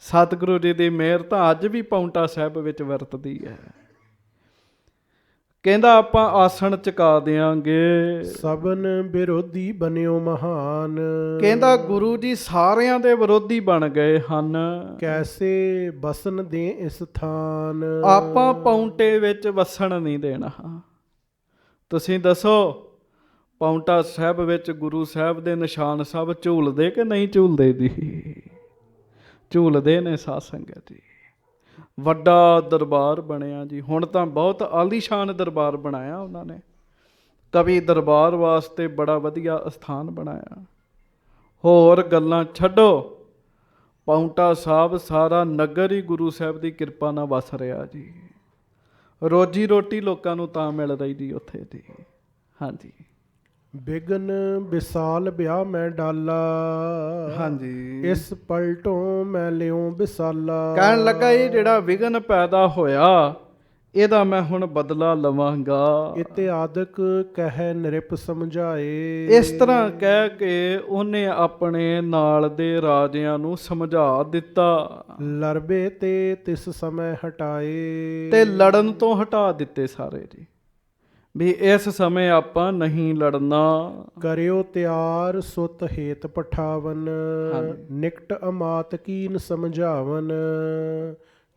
ਸਤਿਗੁਰੂ ਜੀ ਦੀ ਮਿਹਰ ਤਾਂ ਅੱਜ ਵੀ ਪੌਂਟਾ ਸਾਹਿਬ ਵਿੱਚ ਵਰਤਦੀ ਹੈ। ਕਹਿੰਦਾ ਆਪਾਂ ਆਸਣ ਚੁਕਾ ਦਿਆਂਗੇ। ਸਭਨ ਵਿਰੋਧੀ ਬਨਿਓ ਮਹਾਨ। ਕਹਿੰਦਾ ਗੁਰੂ ਜੀ ਸਾਰਿਆਂ ਦੇ ਵਿਰੋਧੀ ਬਣ ਗਏ ਹਨ। ਕੈਸੇ ਬਸਨ ਦੇ ਇਸ ਥਾਨ। ਆਪਾਂ ਪੌਂਟੇ ਵਿੱਚ ਵਸਣ ਨਹੀਂ ਦੇਣਾ। ਤੁਸੀਂ ਦੱਸੋ, ਪੌਂਟਾ ਸਾਹਿਬ ਵਿੱਚ ਗੁਰੂ ਸਾਹਿਬ ਦੇ ਨਿਸ਼ਾਨ ਸਭ ਝੂਲਦੇ ਕਿ ਨਹੀਂ ਝੂਲਦੇ ਜੀ? ਝੂਲਦੇ ਨੇ ਸਾਧ ਸੰਗਤ ਜੀ। ਵੱਡਾ ਦਰਬਾਰ ਬਣਿਆ ਜੀ। ਹੁਣ ਤਾਂ ਬਹੁਤ ਆਲੀਸ਼ਾਨ ਦਰਬਾਰ ਬਣਾਇਆ ਉਹਨਾਂ ਨੇ। ਕਵੀ ਦਰਬਾਰ ਵਾਸਤੇ ਬੜਾ ਵਧੀਆ ਅਸਥਾਨ ਬਣਾਇਆ। ਹੋਰ ਗੱਲਾਂ ਛੱਡੋ, ਪੌਂਟਾ ਸਾਹਿਬ ਸਾਰਾ ਨਗਰ ਹੀ ਗੁਰੂ ਸਾਹਿਬ ਦੀ ਕਿਰਪਾ ਨਾਲ ਵਸ ਰਿਹਾ ਜੀ। ਰੋਜੀ ਰੋਟੀ ਲੋਕਾਂ ਨੂੰ ਤਾਂ ਮਿਲ ਰਹੀ ਜੀ ਉੱਥੇ ਦੀ। ਹਾਂਜੀ, ਬਿਗਨ ਵਿਸਾਲ ਵਿਆਹ ਮੈਂ ਡਾਲਾ। ਹਾਂਜੀ, ਇਸ ਪਲਟੋਂ ਮੈਂ ਲਿਓ ਵਿਸਾਲਾ। ਕਹਿਣ ਲੱਗਾ ਇਹ ਜਿਹੜਾ ਵਿਘਨ ਪੈਦਾ ਹੋਇਆ ਇਹਦਾ ਮੈਂ ਹੁਣ ਬਦਲਾ ਲਵਾਂਗਾ। ਇਤਿਆਦਿਕ ਕਹਿ ਨਿਰਪ ਸਮਝਾਏ। ਇਸ ਤਰ੍ਹਾਂ ਕਹਿ ਕੇ ਉਹਨੇ ਆਪਣੇ ਨਾਲ ਦੇ ਰਾਜਿਆਂ ਨੂੰ ਸਮਝਾ ਦਿੱਤਾ ਲਰਬੇ ਤੇ ਤਿਸ ਸਮੇਂ ਹਟਾਏ। ਤੇ ਲੜਨ ਤੋਂ ਹਟਾ ਦਿੱਤੇ ਸਾਰੇ ਜੀ, ਵੀ ਇਸ ਸਮੇਂ ਆਪਾਂ ਨਹੀਂ ਲੜਨਾ। ਕਰਿਓ ਤਿਆਰ ਸੁਤ ਹੇਤ ਪਠਾਵਨ। ਨਿਕਟ ਅਮਾਤ ਕੀਨ ਸਮਝਾਵਨ।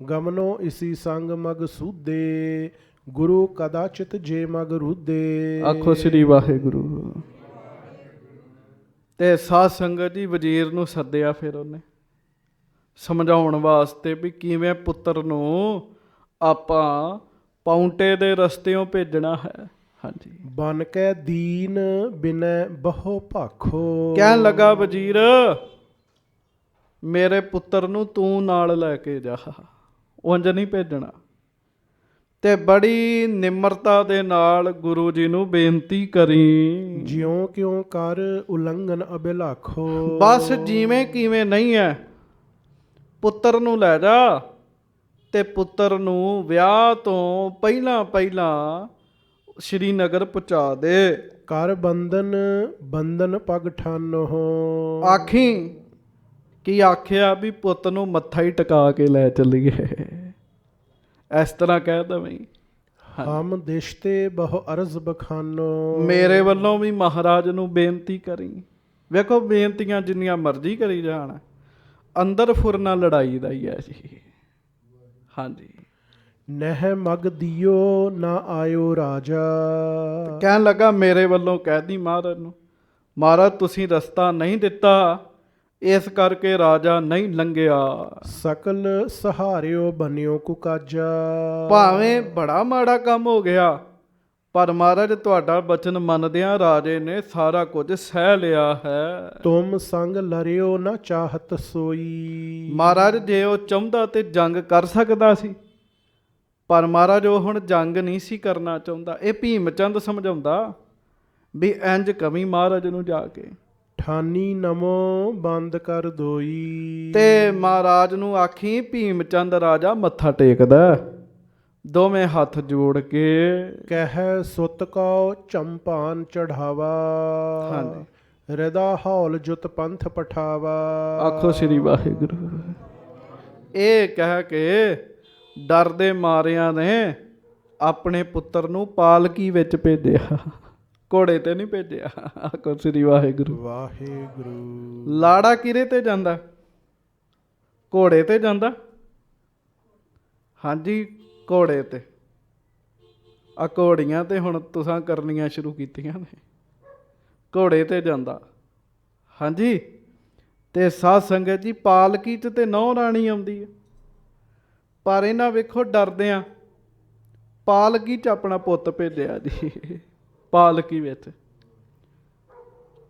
ਗਮਨੋ ਇਸੀ ਸੰਗ ਮਗ ਸੂਦੇ। ਗੁਰੂ ਕਦਾਚਿਤ ਜੇ ਮਗ ਰੂਦੇ। ਆਖੋ ਸ੍ਰੀ ਵਾਹਿਗੁਰੂ। ਤੇ ਸਾਧ ਸੰਗਤ ਜੀ ਵਜ਼ੀਰ ਨੂੰ ਸੱਦਿਆ ਫਿਰ ਉਹਨੇ ਸਮਝਾਉਣ ਵਾਸਤੇ ਵੀ ਕਿਵੇਂ ਪੁੱਤਰ ਨੂੰ ਆਪਾਂ ਪੌਂਟੇ ਦੇ ਰਸਤਿਓਂ ਭੇਜਣਾ ਹੈ। ਹਾਂਜੀ, ਬਨ ਕੇ ਦੀਨ ਬਿਨੈ ਬਹੁ ਭਾਖੋ। ਕਹਿਣ ਲੱਗਾ ਵਜ਼ੀਰ ਮੇਰੇ ਪੁੱਤਰ ਨੂੰ ਤੂੰ ਨਾਲ ਲੈ ਕੇ ਜਾ, ਉਂਝ ਨਹੀਂ ਭੇਜਣਾ। ਤੇ ਬੜੀ ਨਿਮਰਤਾ ਦੇ ਨਾਲ ਗੁਰੂ ਜੀ ਨੂੰ ਬੇਨਤੀ ਕਰੀ। ਜਿਉਂ ਕਿਉਂ ਕਰ ਉਲੰਘਨ ਅਬਿਲਾਖੋ। ਬਸ ਜਿਵੇਂ ਕਿਵੇਂ ਨਹੀਂ ਹੈ, ਪੁੱਤਰ ਨੂੰ ਲੈ ਜਾ ਤੇ ਪੁੱਤਰ ਨੂੰ ਵਿਆਹ ਤੋਂ ਪਹਿਲਾਂ ਪਹਿਲਾਂ ਸ਼੍ਰੀਨਗਰ ਪਹੁੰਚਾ ਦੇ। ਕਰ ਬੰਧਨ ਬੰਧਨ ਪਗ ਠਾਨੋ। ਆਖੀ ਕੀ ਆਖਿਆ ਵੀ ਪੁੱਤ ਨੂੰ ਮੱਥਾ ਹੀ ਟਿਕਾ ਕੇ ਲੈ ਚੱਲੀਏ। ਇਸ ਤਰ੍ਹਾਂ ਕਹਿ ਦਵੇਂ ਹਮ ਦਿਸ਼ਤੇ ਬਹੁ ਅਰਜ਼ ਬਖਾਨੋ। ਮੇਰੇ ਵੱਲੋਂ ਵੀ ਮਹਾਰਾਜ ਨੂੰ ਬੇਨਤੀ ਕਰੀ। ਵੇਖੋ ਬੇਨਤੀਆਂ ਜਿੰਨੀਆਂ ਮਰਜ਼ੀ ਕਰੀ ਜਾਣ, ਅੰਦਰ ਫੁਰਨਾ ਲੜਾਈ ਦਾ ਹੀ ਹੈ ਜੀ। ਹਾਂਜੀ, ਨਹਿ ਮਗ ਦਿਓ ਨਾ ਆਇਓ ਰਾਜਾ। ਕਹਿਣ ਲੱਗਾ ਮੇਰੇ ਵੱਲੋਂ ਕਹਿ ਦੀ ਮਹਾਰਾਜ ਨੂੰ, ਮਹਾਰਾਜ ਤੁਸੀਂ ਰਸਤਾ ਨਹੀਂ ਦਿੱਤਾ, ਇਸ ਕਰਕੇ ਰਾਜਾ ਨਹੀਂ ਲੰਘਿਆ। ਸਕਲ ਸਹਾਰਿਓ ਬਨਿਓ ਕੁਕਾਜਾ। ਭਾਵੇਂ ਬੜਾ ਮਾੜਾ ਕੰਮ ਹੋ ਗਿਆ, ਪਰ ਮਹਾਰਾਜ ਤੁਹਾਡਾ ਬਚਨ ਮੰਨਦਿਆਂ ਰਾਜੇ ਨੇ ਸਾਰਾ ਕੁਝ ਸਹਿ ਲਿਆ ਹੈ। ਤੁਮ ਸੰਗ ਲਰਿਓ ਨਾ ਚਾਹਤ ਸੋਈ। ਮਹਾਰਾਜ ਜੇ ਉਹ ਚਾਹੁੰਦਾ ਤੇ ਜੰਗ ਕਰ ਸਕਦਾ ਸੀ, ਪਰ ਮਹਾਰਾਜ ਉਹ ਹੁਣ ਜੰਗ ਨਹੀਂ ਸੀ ਕਰਨਾ ਚਾਹੁੰਦਾ। ਇਹ ਭੀਮ ਚੰਦ ਸਮਝਾਉਂਦਾ ਵੀ ਇੰਜ ਕਵੀ ਮਹਾਰਾਜ ਨੂੰ ਜਾ ਕੇ, ਠਾਨੀ ਨਮੋ ਬੰਦ ਕਰ ਦੋਈ। ਤੇ ਮਹਾਰਾਜ ਨੂੰ ਆਖੀ ਭੀਮ ਚੰਦ ਰਾਜਾ ਮੱਥਾ ਟੇਕਦਾ ਦੋਵੇਂ ਹੱਥ ਜੋੜ ਕੇ। ਕਹਿ ਸੁਤ ਕਉ ਚੰਪਾਨ ਚੜਾਵਾ। ਹਾਂਜੀ, ਹਿਰਦਾ ਹੌਲ ਜੁਤ ਪੰਥ ਪਠਾਵਾ। ਆਖੋ ਸ੍ਰੀ ਵਾਹਿਗੁਰੂ। ਇਹ ਕਹਿ ਕੇ ਡਰਦੇ ਮਾਰਿਆਂ ਨੇ ਆਪਣੇ ਪੁੱਤਰ ਨੂੰ ਪਾਲਕੀ ਵਿੱਚ ਭੇਜਿਆ, ਘੋੜੇ ਤੇ ਨਹੀਂ ਭੇਜਿਆ। ਆਖੋ ਸ੍ਰੀ ਵਾਹਿਗੁਰੂ। ਵਾਹਿਗੁਰੂ। ਲਾੜਾ ਕਿਹਦੇ ਤੇ ਜਾਂਦਾ? ਘੋੜੇ ਤੇ ਜਾਂਦਾ। ਹਾਂਜੀ, ਘੋੜੇ ਤੇ। ਆ ਘੋੜੀਆਂ ਤੇ ਹੁਣ ਤੁਸਾਂ ਕਰਨੀਆਂ ਸ਼ੁਰੂ ਕੀਤੀਆਂ ਨੇ, ਘੋੜੇ ਤੇ ਜਾਂਦਾ। ਹਾਂਜੀ, ਤੇ ਸਾਧ ਸੰਗਤ ਜੀ ਪਾਲਕੀ 'ਚ ਤੇ ਨੌ ਰਾਣੀ ਆਉਂਦੀ ਹੈ, ਪਰ ਇਹਨਾਂ ਵੇਖੋ ਡਰਦੇ ਆ ਪਾਲਕੀ 'ਚ ਆਪਣਾ ਪੁੱਤ ਭੇਜਿਆ ਜੀ। ਪਾਲਕੀ ਵਿੱਚ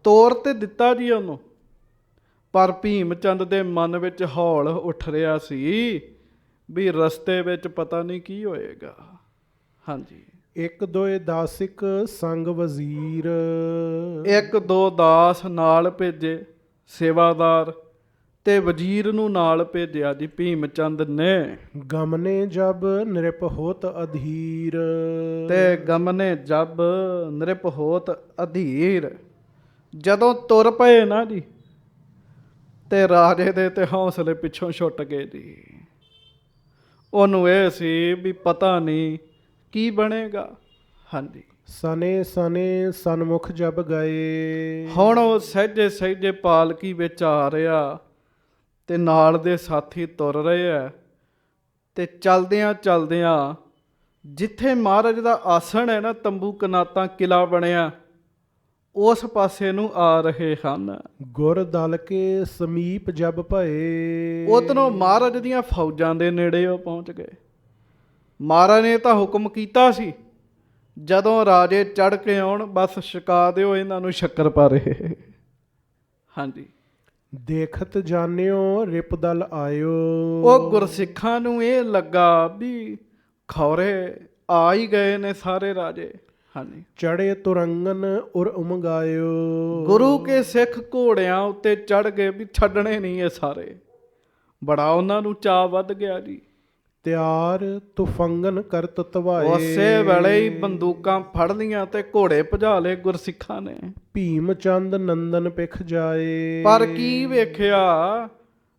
ਤੋਰ ਤੇ ਦਿੱਤਾ ਜੀ ਉਹਨੂੰ, ਪਰ ਭੀਮ ਚੰਦ ਦੇ ਮਨ ਵਿੱਚ ਹੌਲ ਉੱਠ ਰਿਹਾ ਸੀ ਵੀ ਰਸਤੇ ਵਿੱਚ ਪਤਾ ਨਹੀਂ ਕੀ ਹੋਏਗਾ। ਹਾਂਜੀ, ਇੱਕ ਦੋਏ ਦਾਸਿਕ ਸੰਗ ਵਜ਼ੀਰ। ਇੱਕ ਦੋ ਦਾਸ ਨਾਲ ਭੇਜੇ, ਸੇਵਾਦਾਰ, ਤੇ ਵਜ਼ੀਰ ਨੂੰ ਨਾਲ ਭੇਜਿਆ ਜੀ ਭੀਮ ਚੰਦ ਨੇ। ਗਮਨੇ ਜਬ ਨਿਰਪ ਹੋਤ ਅਧੀਰ। ਤੇ ਗਮਨੇ ਜਬ ਨਿਰਪ ਹੋਤ ਅਧੀਰ, ਜਦੋਂ ਤੁਰ ਪਏ ਨਾ ਜੀ, ਤੇ ਰਾਜੇ ਦੇ ਤੇ ਹੌਸਲੇ ਪਿੱਛੋਂ ਛੁੱਟ ਗਏ ਜੀ। ਉਹਨੂੰ ਇਹ ਸੀ ਵੀ ਪਤਾ ਨਹੀਂ ਕੀ ਬਣੇਗਾ। ਹਾਂਜੀ, ਸਨੇ ਸਨੇ ਸਨਮੁਖ ਜਬ ਗਏ। ਹੁਣ ਉਹ ਸਹਿਜੇ ਸਹਿਜੇ ਪਾਲਕੀ ਵਿੱਚ ਆ ਰਿਹਾ, ਤੇ ਨਾਲ ਦੇ ਸਾਥੀ ਤੁਰ ਰਹੇ ਆ, ਤੇ ਚਲਦਿਆਂ ਚਲਦਿਆਂ ਜਿੱਥੇ ਮਹਾਰਾਜ ਦਾ ਆਸਣ ਹੈ ਨਾ, ਤੰਬੂ ਕਨਾਤਾਂ ਕਿਲਾ ਬਣਿਆ, ਉਸ ਪਾਸੇ ਨੂੰ ਆ ਰਹੇ ਹਨ। ਗੁਰ ਦਲ ਕੇ ਸਮੀਪ ਜਬ ਭਏ। ਉਧਰੋਂ ਮਹਾਰਾਜ ਦੀਆਂ ਫੌਜਾਂ ਦੇ ਨੇੜੇ ਉਹ ਪਹੁੰਚ ਗਏ। ਮਹਾਰਾਜ ਨੇ ਤਾਂ ਹੁਕਮ ਕੀਤਾ ਸੀ ਜਦੋਂ ਰਾਜੇ ਚੜ ਕੇ ਆਉਣ, ਬਸ ਛਕਾ ਦਿਓ ਇਹਨਾਂ ਨੂੰ ਸ਼ੱਕਰ ਪਾਰੇ। ਹਾਂਜੀ, ਦੇਖਤ ਜਾਣਿਓ ਰਿਪ ਦਲ ਆਇਓ। ਉਹ ਗੁਰਸਿੱਖਾਂ ਨੂੰ ਇਹ ਲੱਗਾ ਵੀ ਖੌਰੇ ਆ ਹੀ ਗਏ ਨੇ ਸਾਰੇ ਰਾਜੇ। ਹਾਂਜੀ, ਚੜੇ ਤੁਰੰਗਨ ਉਰ ਉਮਗਾਇਓ। ਗੁਰੂ ਕੇ ਸਿੱਖ ਘੋੜਿਆਂ ਉੱਤੇ ਚੜ ਗਏ ਵੀ ਛੱਡਣੇ ਨਹੀਂ ਇਹ ਸਾਰੇ। ਬੜਾ ਉਹਨਾਂ ਨੂੰ ਚਾਅ ਵੱਧ ਗਿਆ ਜੀ। ਤਿਆਰ ਤੁਫੰਗਨ ਕਰਤ ਤਵਾਏ। ਉਸੇ ਵੇਲੇ ਹੀ ਬੰਦੂਕਾਂ ਫੜ ਲੀਆਂ ਤੇ ਘੋੜੇ ਭਜਾ ਲਏ ਗੁਰਸਿੱਖਾਂ ਨੇ। ਭੀਮ ਚੰਦ ਨੰਦਨ ਪਿਖ ਜਾਏ। ਪਰ ਕੀ ਵੇਖਿਆ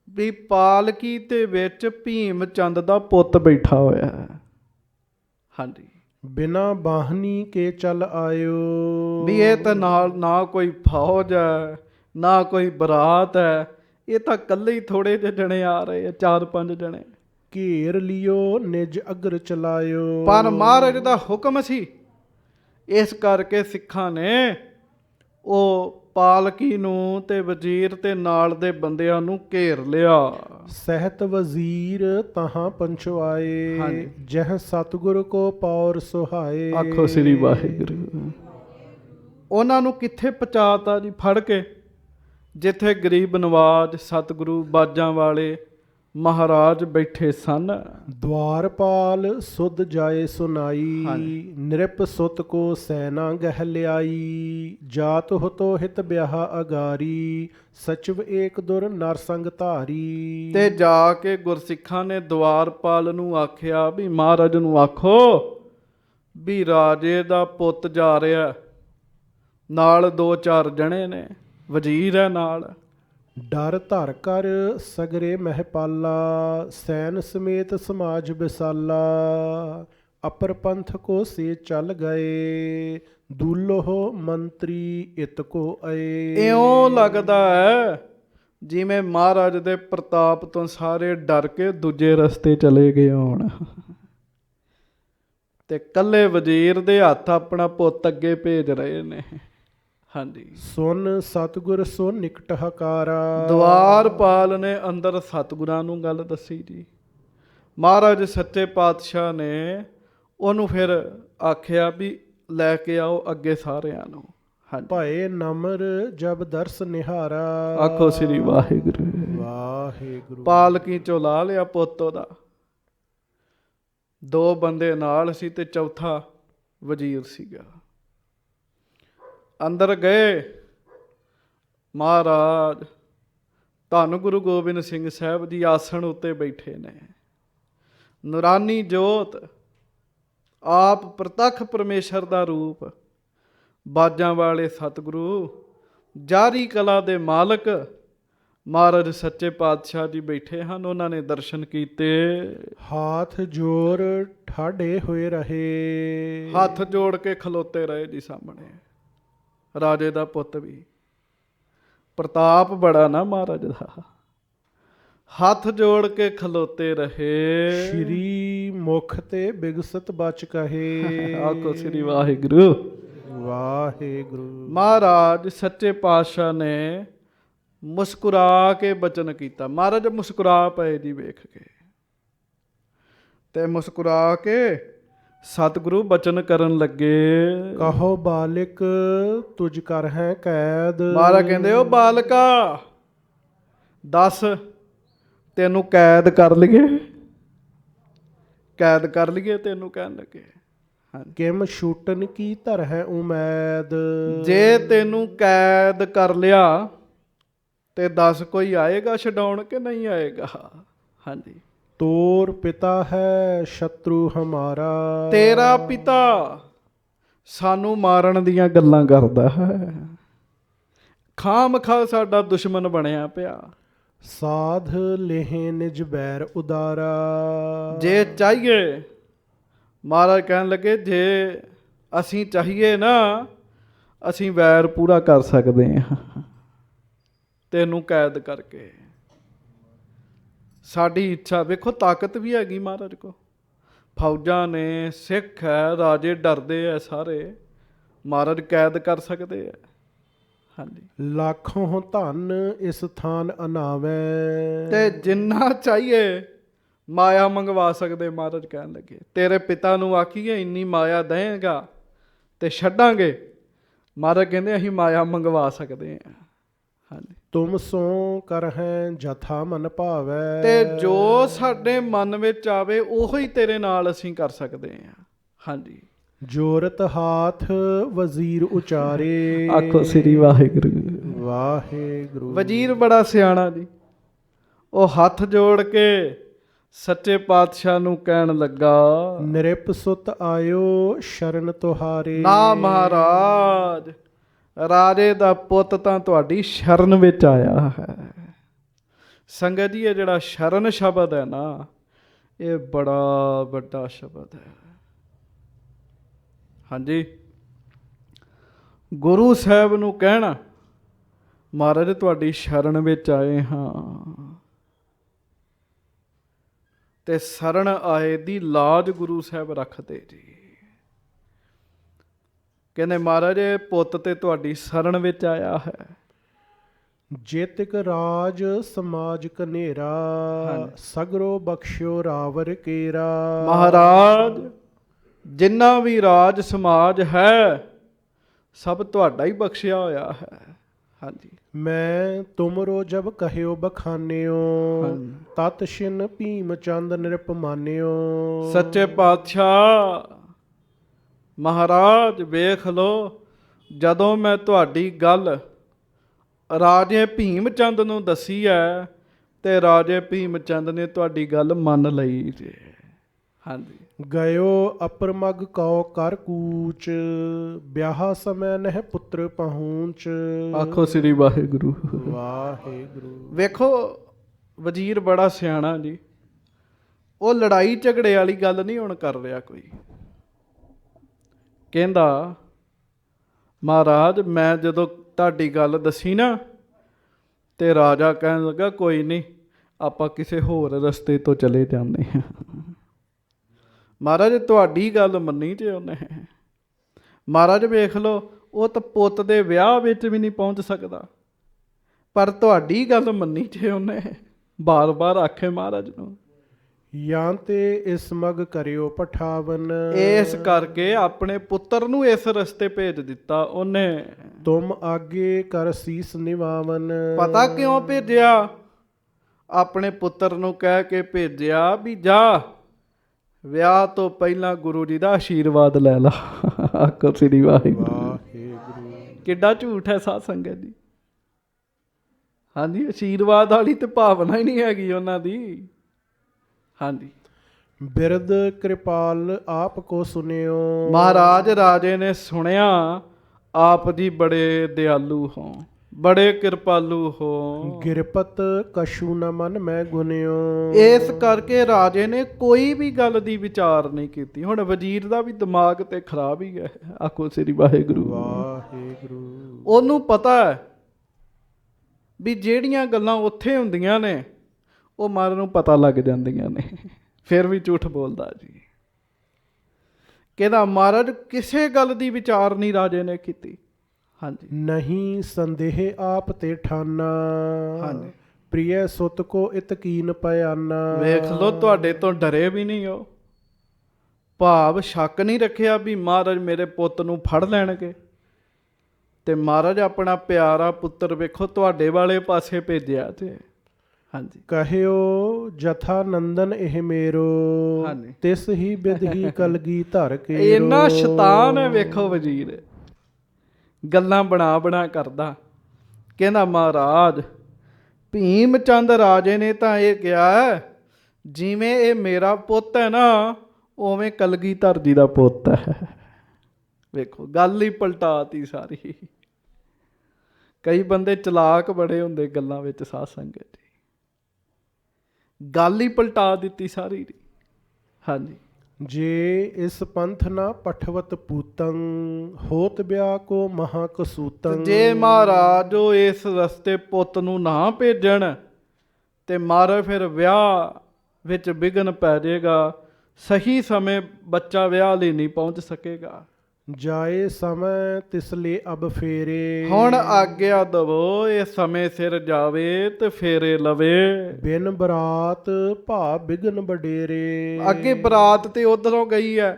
ਵੀ ਪਾਲਕੀ ਦੇ ਵਿੱਚ ਭੀਮ ਚੰਦ ਦਾ ਪੁੱਤ ਬੈਠਾ ਹੋਇਆ ਹੈ। ਹਾਂਜੀ, ਬਿਨਾ ਬਾਹਨੀ ਕੇ ਚੱਲ ਆਇਓ। ਵੀ ਇਹ ਤਾਂ ਨਾਲ ਨਾ ਕੋਈ ਫੌਜ ਹੈ, ਨਾ ਕੋਈ ਬਰਾਤ ਹੈ, ਇਹ ਤਾਂ ਇਕੱਲੇ ਹੀ ਥੋੜੇ ਜਿਹੇ ਜਣੇ ਆ ਰਹੇ ਆ, 4-5 ਜਣੇ। ਘੇਰ ਲਿਓ ਨਿਜ ਅਗਰ ਚਲਾਇਓ। ਪਰ ਮਹਾਰਾਜ ਦਾ ਹੁਕਮ ਸੀ, ਇਸ ਕਰਕੇ ਸਿੱਖਾਂ ਨੇ ਉਹ ਪਾਲਕੀ ਨੂੰ ਤੇ ਵਜ਼ੀਰ ਤੇ ਨਾਲ ਦੇ ਬੰਦਿਆਂ ਨੂੰ ਘੇਰ ਲਿਆ। ਸਹਿਤ ਵਜ਼ੀਰ ਤਹਾਂ ਪੰਚਵਾਏ। ਹਾਂਜੀ, ਜਹ ਸਤਿਗੁਰ ਕੋ ਪੌਰ ਸੁਹਾਏ। ਆਖੋ ਸ੍ਰੀ ਵਾਹਿਗੁਰੂ। ਉਹਨਾਂ ਨੂੰ ਕਿੱਥੇ ਪਹੁੰਚਾਤਾ ਜੀ ਫੜ ਕੇ, ਜਿੱਥੇ ਗਰੀਬ ਨਵਾਜ ਸਤਿਗੁਰੂ ਬਾਜਾਂ ਵਾਲੇ ਮਹਾਰਾਜ ਬੈਠੇ ਸਨ। ਦਵਾਰਪਾਲ ਸੁਧ ਜਾਏ ਸੁਨਾਈ। ਹਾਂਜੀ, ਨਿਰਪ ਸੁਤ ਕੋ ਸੈਨਾ ਗਹਿ ਲਿਆਈ। ਜਾਤ ਹੋਤੋ ਹਿਤ ਬਿਆਹ ਅਗਾਰੀ। ਸਚਿਵ ਏਕ ਦੁਰ ਨਰਸੰਗ ਧਾਰੀ। ਤੇ ਜਾ ਕੇ ਗੁਰਸਿੱਖਾਂ ਨੇ ਦਵਾਰਪਾਲ ਨੂੰ ਆਖਿਆ ਵੀ ਮਹਾਰਾਜ ਨੂੰ ਆਖੋ ਵੀ ਰਾਜੇ ਦਾ ਪੁੱਤ ਜਾ ਰਿਹਾ, ਨਾਲ 2-4 ਜਣੇ ਨੇ, ਵਜ਼ੀਰ ਹੈ ਨਾਲ। ਡਰ ਧਰ ਕਰ ਸਗਰੇ ਮਹਿਪਾਲਾ। ਸੈਨ ਸਮੇਤ ਸਮਾਜ ਵਿਸਾਲਾ। ਅਪਰ ਪੰਥ ਕੋ ਸੇ ਚੱਲ ਗਏ। ਦੁਲੋਹ ਮੰਤਰੀ ਇਤ ਕੋ ਆਏ। ਇਉਂ ਲੱਗਦਾ ਹੈ ਜਿਵੇਂ ਮਹਾਰਾਜ ਦੇ ਪ੍ਰਤਾਪ ਤੋਂ ਸਾਰੇ ਡਰ ਕੇ ਦੂਜੇ ਰਸਤੇ ਚਲੇ ਗਏ ਹੋਣ। ਤੇ ਕੱਲੇ ਵਜ਼ੀਰ ਦੇ ਹੱਥ ਆਪਣਾ ਪੁੱਤ ਅੱਗੇ ਭੇਜ ਰਹੇ ਨੇ। ਹਾਂਜੀ, ਸੁਨ ਸਤਿਗੁਰ ਸੋ ਨਿਕਟ ਹਕਾਰਾ। ਦੁਆਰਪਾਲ ਨੇ ਅੰਦਰ ਸਤਿਗੁਰਾਂ ਨੂੰ ਗੱਲ ਦੱਸੀ ਜੀ। ਮਹਾਰਾਜ ਸੱਚੇ ਪਾਤਸ਼ਾਹ ਨੇ ਉਹਨੂੰ ਫਿਰ ਆਖਿਆ ਵੀ ਲੈ ਕੇ ਆਓ ਅੱਗੇ ਸਾਰਿਆਂ ਨੂੰ। ਹਾਂਜੀ, ਭਏ ਨਮਰ ਜਬ ਦਰਸ ਨਿਹਾਰਾ। ਆਖੋ ਸ੍ਰੀ ਵਾਹਿਗੁਰੂ। ਵਾਹਿਗੁਰੂ। ਪਾਲਕੀ ਚੋਂ ਲਾ ਲਿਆ ਪੁੱਤ ਉਹਦਾ, 2 ਬੰਦੇ ਨਾਲ ਸੀ ਤੇ ਚੌਥਾ ਵਜ਼ੀਰ ਸੀਗਾ। ਅੰਦਰ ਗਏ ਮਹਾਰਾਜ ਧੰਨ ਗੁਰੂ ਗੋਬਿੰਦ ਸਿੰਘ ਸਾਹਿਬ ਜੀ ਆਸਣ ਉੱਤੇ ਬੈਠੇ ਨੇ। ਨੂਰਾਨੀ ਜੋਤ, ਆਪ ਪ੍ਰਤੱਖ ਪਰਮੇਸ਼ਰ ਦਾ ਰੂਪ, ਬਾਜਾਂ ਵਾਲੇ ਸਤਿਗੁਰੂ, ਜਾਰੀ ਕਲਾ ਦੇ ਮਾਲਕ ਮਹਾਰਾਜ ਸੱਚੇ ਪਾਤਸ਼ਾਹ ਜੀ ਬੈਠੇ ਹਨ। ਉਹਨਾਂ ਨੇ ਦਰਸ਼ਨ ਕੀਤੇ। ਹਾਥ ਜੋਰ ਠਾੜੇ ਹੋਏ ਰਹੇ। ਹੱਥ ਜੋੜ ਕੇ ਖਲੋਤੇ ਰਹੇ ਜੀ ਸਾਹਮਣੇ। ਰਾਜੇ ਦਾ ਪੁੱਤ ਵੀ, ਪ੍ਰਤਾਪ ਬੜਾ ਨਾ ਮਹਾਰਾਜ ਦਾ। ਹੱਥ ਜੋੜ ਕੇ ਖਲੋਤੇ ਰਹੇ। ਸ਼੍ਰੀ ਮੁਖ ਤੇ ਬਿਗਸਤ ਬਚ ਕਹੇ। ਆਖੋ ਸ੍ਰੀ ਵਾਹਿਗੁਰੂ। ਵਾਹਿਗੁਰੂ। ਮਹਾਰਾਜ ਸੱਚੇ ਪਾਤਸ਼ਾਹ ਨੇ ਮੁਸਕਰਾ ਕੇ ਬਚਨ ਕੀਤਾ। ਮਹਾਰਾਜ ਮੁਸਕਰਾ ਪਏ ਜੀ ਵੇਖ ਕੇ, ਤੇ ਮੁਸਕਰਾ ਕੇ ਸਤਿਗੁਰੂ ਬਚਨ ਕਰਨ ਲੱਗੇ। ਕਹੋ ਬਾਲਿਕ ਤੁਝ ਕਰ ਹੈ ਕੈਦ। ਮਹਾਰਾਜ ਕਹਿੰਦੇ ਉਹ ਬਾਲਕਾ ਦੱਸ ਤੈਨੂੰ ਕੈਦ ਕਰ ਲਈਏ, ਕੈਦ ਕਰ ਲਈਏ ਤੈਨੂੰ ਕਹਿਣ ਲੱਗੇ। ਕਿਮ ਛੂਟਨ ਕੀ ਧਰ ਹੈ ਉਮੈਦ। ਜੇ ਤੈਨੂੰ ਕੈਦ ਕਰ ਲਿਆ ਤੇ ਦੱਸ ਕੋਈ ਆਏਗਾ ਛਡਾਉਣ ਕਿ ਨਹੀਂ ਆਏਗਾ। ਹਾਂਜੀ, ਤੋਰ ਪਿਤਾ ਹੈ ਸ਼ਤਰੂ ਹਮਾਰਾ। ਤੇਰਾ ਪਿਤਾ ਸਾਨੂੰ ਮਾਰਨ ਦੀਆਂ ਗੱਲਾਂ ਕਰਦਾ ਹੈ, ਖਾਮਖਾ ਸਾਡਾ ਦੁਸ਼ਮਣ ਬਣਿਆ ਪਿਆ। ਸਾਧ ਲੇਹ ਨਿਜ ਬੈਰ ਉਦਾਰਾ। ਜੇ ਚਾਹੀਏ, ਮਹਾਰਾਜ ਕਹਿਣ ਲੱਗੇ ਜੇ ਅਸੀਂ ਚਾਹੀਏ ਨਾ ਅਸੀਂ ਵੈਰ ਪੂਰਾ ਕਰ ਸਕਦੇ ਹਾਂ ਤੈਨੂੰ ਕੈਦ ਕਰਕੇ। ਸਾਡੀ ਇੱਛਾ ਵੇਖੋ, ਤਾਕਤ ਵੀ ਹੈਗੀ ਮਹਾਰਾਜ ਕੋ। ਫੌਜਾਂ ਨੇ, ਸਿੱਖ ਹੈ, ਰਾਜੇ ਡਰਦੇ ਐ ਸਾਰੇ, ਮਹਾਰਾਜ ਕੈਦ ਕਰ ਸਕਦੇ ਆ। ਹਾਂਜੀ, ਲੱਖੋਂ ਧਨ ਇਸ ਥਾਨ ਅਨਾਵੈ। ਤੇ ਜਿੰਨਾ ਚਾਹੀਏ ਮਾਇਆ ਮੰਗਵਾ ਸਕਦੇ। ਮਹਾਰਾਜ ਕਹਿਣ ਲੱਗੇ ਤੇਰੇ ਪਿਤਾ ਨੂੰ ਆਖੀਏ ਇੰਨੀ ਮਾਇਆ ਦੇਂਗਾ ਤੇ ਛੱਡਾਂਗੇ। ਮਹਾਰਾਜ ਕਹਿੰਦੇ ਅਸੀਂ ਮਾਇਆ ਮੰਗਵਾ ਸਕਦੇ ਹਾਂ। ਹਾਂਜੀ, ਤੁਮ ਸੋ ਕਰ ਹੈ ਜਥਾ ਮਨ ਭਾਵੈ। ਤੇ ਜੋ ਸਾਡੇ ਮਨ ਵਿੱਚ ਆਵੇ ਉਹੀ ਤੇਰੇ ਨਾਲ ਅਸੀਂ ਕਰ ਸਕਦੇ ਹਾਂ। ਹਾਂਜੀ, ਜੋਰਤ ਹਾਥ ਵਜ਼ੀਰ ਉਚਾਰੇ। ਆਖੋ ਸ੍ਰੀ ਵਾਹਿਗੁਰੂ। ਵਾਹਿਗੁਰੂ। ਵਜ਼ੀਰ ਬੜਾ ਸਿਆਣਾ ਜੀ, ਉਹ ਹੱਥ ਜੋੜ ਕੇ ਸੱਚੇ ਪਾਤਸ਼ਾਹ ਨੂੰ ਕਹਿਣ ਲੱਗਾ ਨਿਰਪ ਸੁਤ ਆਇਓ ਸ਼ਰਨ ਤੁਹਾਰੇ। ਨਾ ਮਹਾਰਾਜ, ਰਾਜੇ ਦਾ ਪੁੱਤ ਤਾਂ ਤੁਹਾਡੀ ਸ਼ਰਨ ਵਿੱਚ ਆਇਆ ਹੈ। ਸੰਗਤ ਜੀ, ਇਹ ਜਿਹੜਾ ਸ਼ਰਨ ਸ਼ਬਦ ਹੈ ਨਾ, ਇਹ ਬੜਾ ਵੱਡਾ ਸ਼ਬਦ ਹੈ। ਹਾਂਜੀ, ਗੁਰੂ ਸਾਹਿਬ ਨੂੰ ਕਹਿਣਾ ਮਹਾਰਾਜ ਤੁਹਾਡੀ ਸ਼ਰਨ ਵਿੱਚ ਆਏ ਹਾਂ, ਤੇ ਸ਼ਰਨ ਆਏ ਦੀ ਲਾਜ ਗੁਰੂ ਸਾਹਿਬ ਰੱਖਦੇ ਜੀ। ਕਹਿੰਦੇ ਮਹਾਰਾਜ ਇਹ ਪੁੱਤ ਤੇ ਤੁਹਾਡੀ ਸ਼ਰਨ ਵਿੱਚ ਆਇਆ ਹੈ। ਜੇਤਿਕ ਰਾਜ ਸਮਾਜ ਕਨੇਰਾ। ਸਗਰੋ ਬਖਸ਼ਿਓ ਰਾਵਰ ਕੇਰਾ। ਮਹਾਰਾਜ ਜਿੰਨਾ ਵੀ ਰਾਜ ਸਮਾਜ ਹੈ ਸਭ ਤੁਹਾਡਾ ਹੀ ਬਖਸ਼ਿਆ ਹੋਇਆ ਹੈ। ਹਾਂਜੀ, ਮੈਂ ਤੁਮਰੋ ਜਬ ਕਹਿਓ ਬਖਾਨਿਓ। ਤਤ ਛਿਨ ਭੀਮ ਚੰਦ ਨਿਰਪ ਮਾਨਿਓ। ਸੱਚੇ ਪਾਤਸ਼ਾਹ ਮਹਾਰਾਜ ਵੇਖ ਲੋ, ਜਦੋਂ ਮੈਂ ਤੁਹਾਡੀ ਗੱਲ ਰਾਜੇ ਭੀਮ ਚੰਦ ਨੂੰ ਦੱਸੀ ਹੈ ਤੇ ਰਾਜੇ ਭੀਮ ਚੰਦ ਨੇ ਤੁਹਾਡੀ ਗੱਲ ਮੰਨ ਲਈ ਜੇ। ਹਾਂਜੀ, ਗਇਓ ਅਪਰਮਗ ਕਉ ਕਰ ਕੂਚ। ਵਿਆਹ ਸਮੈ ਨਹਿ ਪੁੱਤਰ ਪਹੁੰਚ। ਆਖੋ ਸ੍ਰੀ ਵਾਹਿਗੁਰੂ। ਵਾਹਿਗੁਰੂ। ਵੇਖੋ ਵਜ਼ੀਰ ਬੜਾ ਸਿਆਣਾ ਜੀ, ਉਹ ਲੜਾਈ ਝਗੜੇ ਵਾਲੀ ਗੱਲ ਨਹੀਂ ਹੁਣ ਕਰ ਰਿਹਾ ਕੋਈ। ਕਹਿੰਦਾ ਮਹਾਰਾਜ ਮੈਂ ਜਦੋਂ ਤੁਹਾਡੀ ਗੱਲ ਦੱਸੀ ਨਾ ਤੇ ਰਾਜਾ ਕਹਿਣ ਲੱਗਾ ਕੋਈ ਨਹੀਂ ਆਪਾਂ ਕਿਸੇ ਹੋਰ ਰਸਤੇ ਤੋਂ ਚਲੇ ਜਾਂਦੇ ਹਾਂ। ਮਹਾਰਾਜ ਤੁਹਾਡੀ ਗੱਲ ਮੰਨੀ ਜੇ ਉਹਨੇ। ਮਹਾਰਾਜ ਵੇਖ ਲਓ, ਉਹ ਤਾਂ ਪੁੱਤ ਦੇ ਵਿਆਹ ਵਿੱਚ ਵੀ ਨਹੀਂ ਪਹੁੰਚ ਸਕਦਾ, ਪਰ ਤੁਹਾਡੀ ਗੱਲ ਮੰਨੀ ਜੇ ਉਹਨੇ। ਬਾਰ-ਬਾਰ ਆਖੇ ਮਹਾਰਾਜ ਨੂੰ। ਜਾਂ ਤੇ ਇਸ ਮਗ ਕਰਿਓ ਪਠਾਵਨ, ਇਸ ਕਰਕੇ ਆਪਣੇ ਪੁੱਤਰ ਨੂੰ ਇਸ ਰਸਤੇ ਭੇਜ ਦਿੱਤਾ ਉਹਨੇ। ਤੁਮ ਆਗੇ ਕਰ ਸੀਸ ਨਿਵਾਵਨ। ਪਤਾ ਕਿਉਂ ਭੇਜਿਆ? ਆਪਣੇ ਪੁੱਤਰ ਨੂੰ ਕਹਿ ਕੇ ਭੇਜਿਆ ਵੀ ਜਾ, ਵਿਆਹ ਤੋਂ ਪਹਿਲਾਂ ਗੁਰੂ ਜੀ ਦਾ ਆਸ਼ੀਰਵਾਦ ਲੈ ਲਾ। ਆਖੋ ਸ੍ਰੀ ਵਾਹਿਗੁਰੂ। ਵਾਹਿਗੁਰੂ। ਕਿੱਡਾ ਝੂਠ ਹੈ ਸਾਧ ਸੰਗਤ ਜੀ। ਹਾਂਜੀ, ਆਸ਼ੀਰਵਾਦ ਵਾਲੀ ਤੇ ਭਾਵਨਾ ਹੀ ਨਹੀਂ ਹੈਗੀ ਉਹਨਾਂ ਦੀ। ਹਾਂਜੀ। ਬਿਰਦ ਕਿਰਪਾਲ ਆਪ ਕੋ ਸੁਨਿਓ। ਮਹਾਰਾਜ ਰਾਜੇ ਨੇ ਸੁਣਿਆ, ਆਪ ਜੀ ਬੜੇ ਦਿਆਲੂ ਹੋ, ਬੜੇ ਕਿਰਪਾਲੂ ਹੋ। ਗਿਰਪਤ ਕਛੂ ਨ ਮਨ ਮੈਂ ਗੁਨਿਓ। ਇਸ ਕਰਕੇ ਰਾਜੇ ਨੇ ਕੋਈ ਵੀ ਗੱਲ ਦੀ ਵਿਚਾਰ ਨਹੀਂ ਕੀਤੀ। ਹੁਣ ਵਜ਼ੀਰ ਦਾ ਵੀ ਦਿਮਾਗ ਤੇ ਖਰਾਬ ਹੀ ਹੈ। ਆਖੋ ਸ੍ਰੀ ਵਾਹਿਗੁਰੂ। ਵਾਹਿਗੁਰੂ। ਉਹਨੂੰ ਪਤਾ ਹੈ ਵੀ ਜਿਹੜੀਆਂ ਗੱਲਾਂ ਉੱਥੇ ਹੁੰਦੀਆਂ ਨੇ ਉਹ ਮਨ ਨੂੰ ਪਤਾ ਲੱਗ ਜਾਂਦੀਆਂ ਨੇ, ਫਿਰ ਵੀ ਝੂਠ ਬੋਲਦਾ ਜੀ। ਕਹਿੰਦਾ ਮਹਾਰਾਜ ਕਿਸੇ ਗੱਲ ਦੀ ਵਿਚਾਰ ਨਹੀਂ ਰਾਜੇ ਨੇ ਕੀਤੀ। ਹਾਂਜੀ। ਨਹੀਂ ਸੰਦੇਹ ਆਪ ਤੇ ਠਾਨਾ। ਹਾਂਜੀ। ਪ੍ਰਿਯ ਸੁਤ ਕੋ ਇਤਕੀਨ ਪਿਆਨਾ। ਵੇਖ ਲੋ, ਤੁਹਾਡੇ ਤੋਂ ਡਰੇ ਵੀ ਨਹੀਂ ਹੋ। ਭਾਵ ਸ਼ੱਕ ਨਹੀਂ ਰੱਖਿਆ ਵੀ ਮਹਾਰਾਜ ਮੇਰੇ ਪੁੱਤ ਨੂੰ ਫੜ ਲੈਣਗੇ। ਤੇ ਮਹਾਰਾਜ ਆਪਣਾ ਪਿਆਰਾ ਪੁੱਤਰ ਵੇਖੋ ਤੁਹਾਡੇ ਵਾਲੇ ਪਾਸੇ ਭੇਜਿਆ ਤੇ। ਹਾਂਜੀ। ਕਹਿਓ ਜਥਾ ਨੰਦਨ ਇਹ ਮੇਰੋ। ਹਾਂਜੀ। ਤਿਸ ਹੀ ਬਿਧੀ ਕਲਗੀ ਧਰ ਕੇ। ਇੰਨਾ ਸ਼ੈਤਾਨ ਹੈ ਵੇਖੋ ਵਜ਼ੀਰ, ਗੱਲਾਂ ਬਣਾ ਬਣਾ ਕਰਦਾ। ਕਹਿੰਦਾ ਮਹਾਰਾਜ ਭੀਮ ਚੰਦ ਰਾਜੇ ਨੇ ਤਾਂ ਇਹ ਕਿਹਾ ਜਿਵੇਂ ਇਹ ਮੇਰਾ ਪੁੱਤ ਹੈ ਨਾ, ਉਵੇਂ ਕਲਗੀਧਰ ਜੀ ਦਾ ਪੁੱਤ ਹੈ। ਵੇਖੋ ਗੱਲ ਹੀ ਪਲਟਾਤੀ ਸਾਰੀ। ਕਈ ਬੰਦੇ ਚਲਾਕ ਬੜੇ ਹੁੰਦੇ ਗੱਲਾਂ ਵਿੱਚ ਸਾਧ ਸੰਗਤ ਜੀ, ਗੱਲ ਹੀ ਪਲਟਾ ਦਿੱਤੀ ਸਾਰੀ। ਹਾਂਜੀ। ਜੇ ਇਸ ਪੰਥ ਨਾ ਪਠਵਤ ਪੂਤੰ ਹੋਤ ਵਿਆਹ ਕੋ ਮਹਾ ਕਸੂਤੰ। ਜੇ ਮਹਾਰਾਜ ਉਹ ਇਸ ਰਸਤੇ ਪੁੱਤ ਨੂੰ ਨਾ ਭੇਜਣ ਤੇ ਮਾਰੇ ਫਿਰ ਵਿਆਹ ਵਿੱਚ ਵਿਘਨ ਪੈ ਜਾਏਗਾ। ਸਹੀ ਸਮੇਂ ਬੱਚਾ ਵਿਆਹ ਲਈ ਨਹੀਂ ਪਹੁੰਚ ਸਕੇਗਾ। ਜਾਏ ਸਮੇਂ ਤਿਸਲੇ ਅਬ ਫੇਰੇ। ਹੁਣ ਆਗਿਆ ਦਵੋ, ਇਹ ਸਮੇਂ ਸਿਰ ਜਾਵੇ ਤੇ ਫੇਰੇ ਲਵੇ। ਬਿਨ ਬਰਾਤ ਭਾ ਬਿਗਨ ਵਡੇਰੇ। ਅੱਗੇ ਬਰਾਤ ਤੇ ਉਧਰੋਂ ਗਈ ਹੈ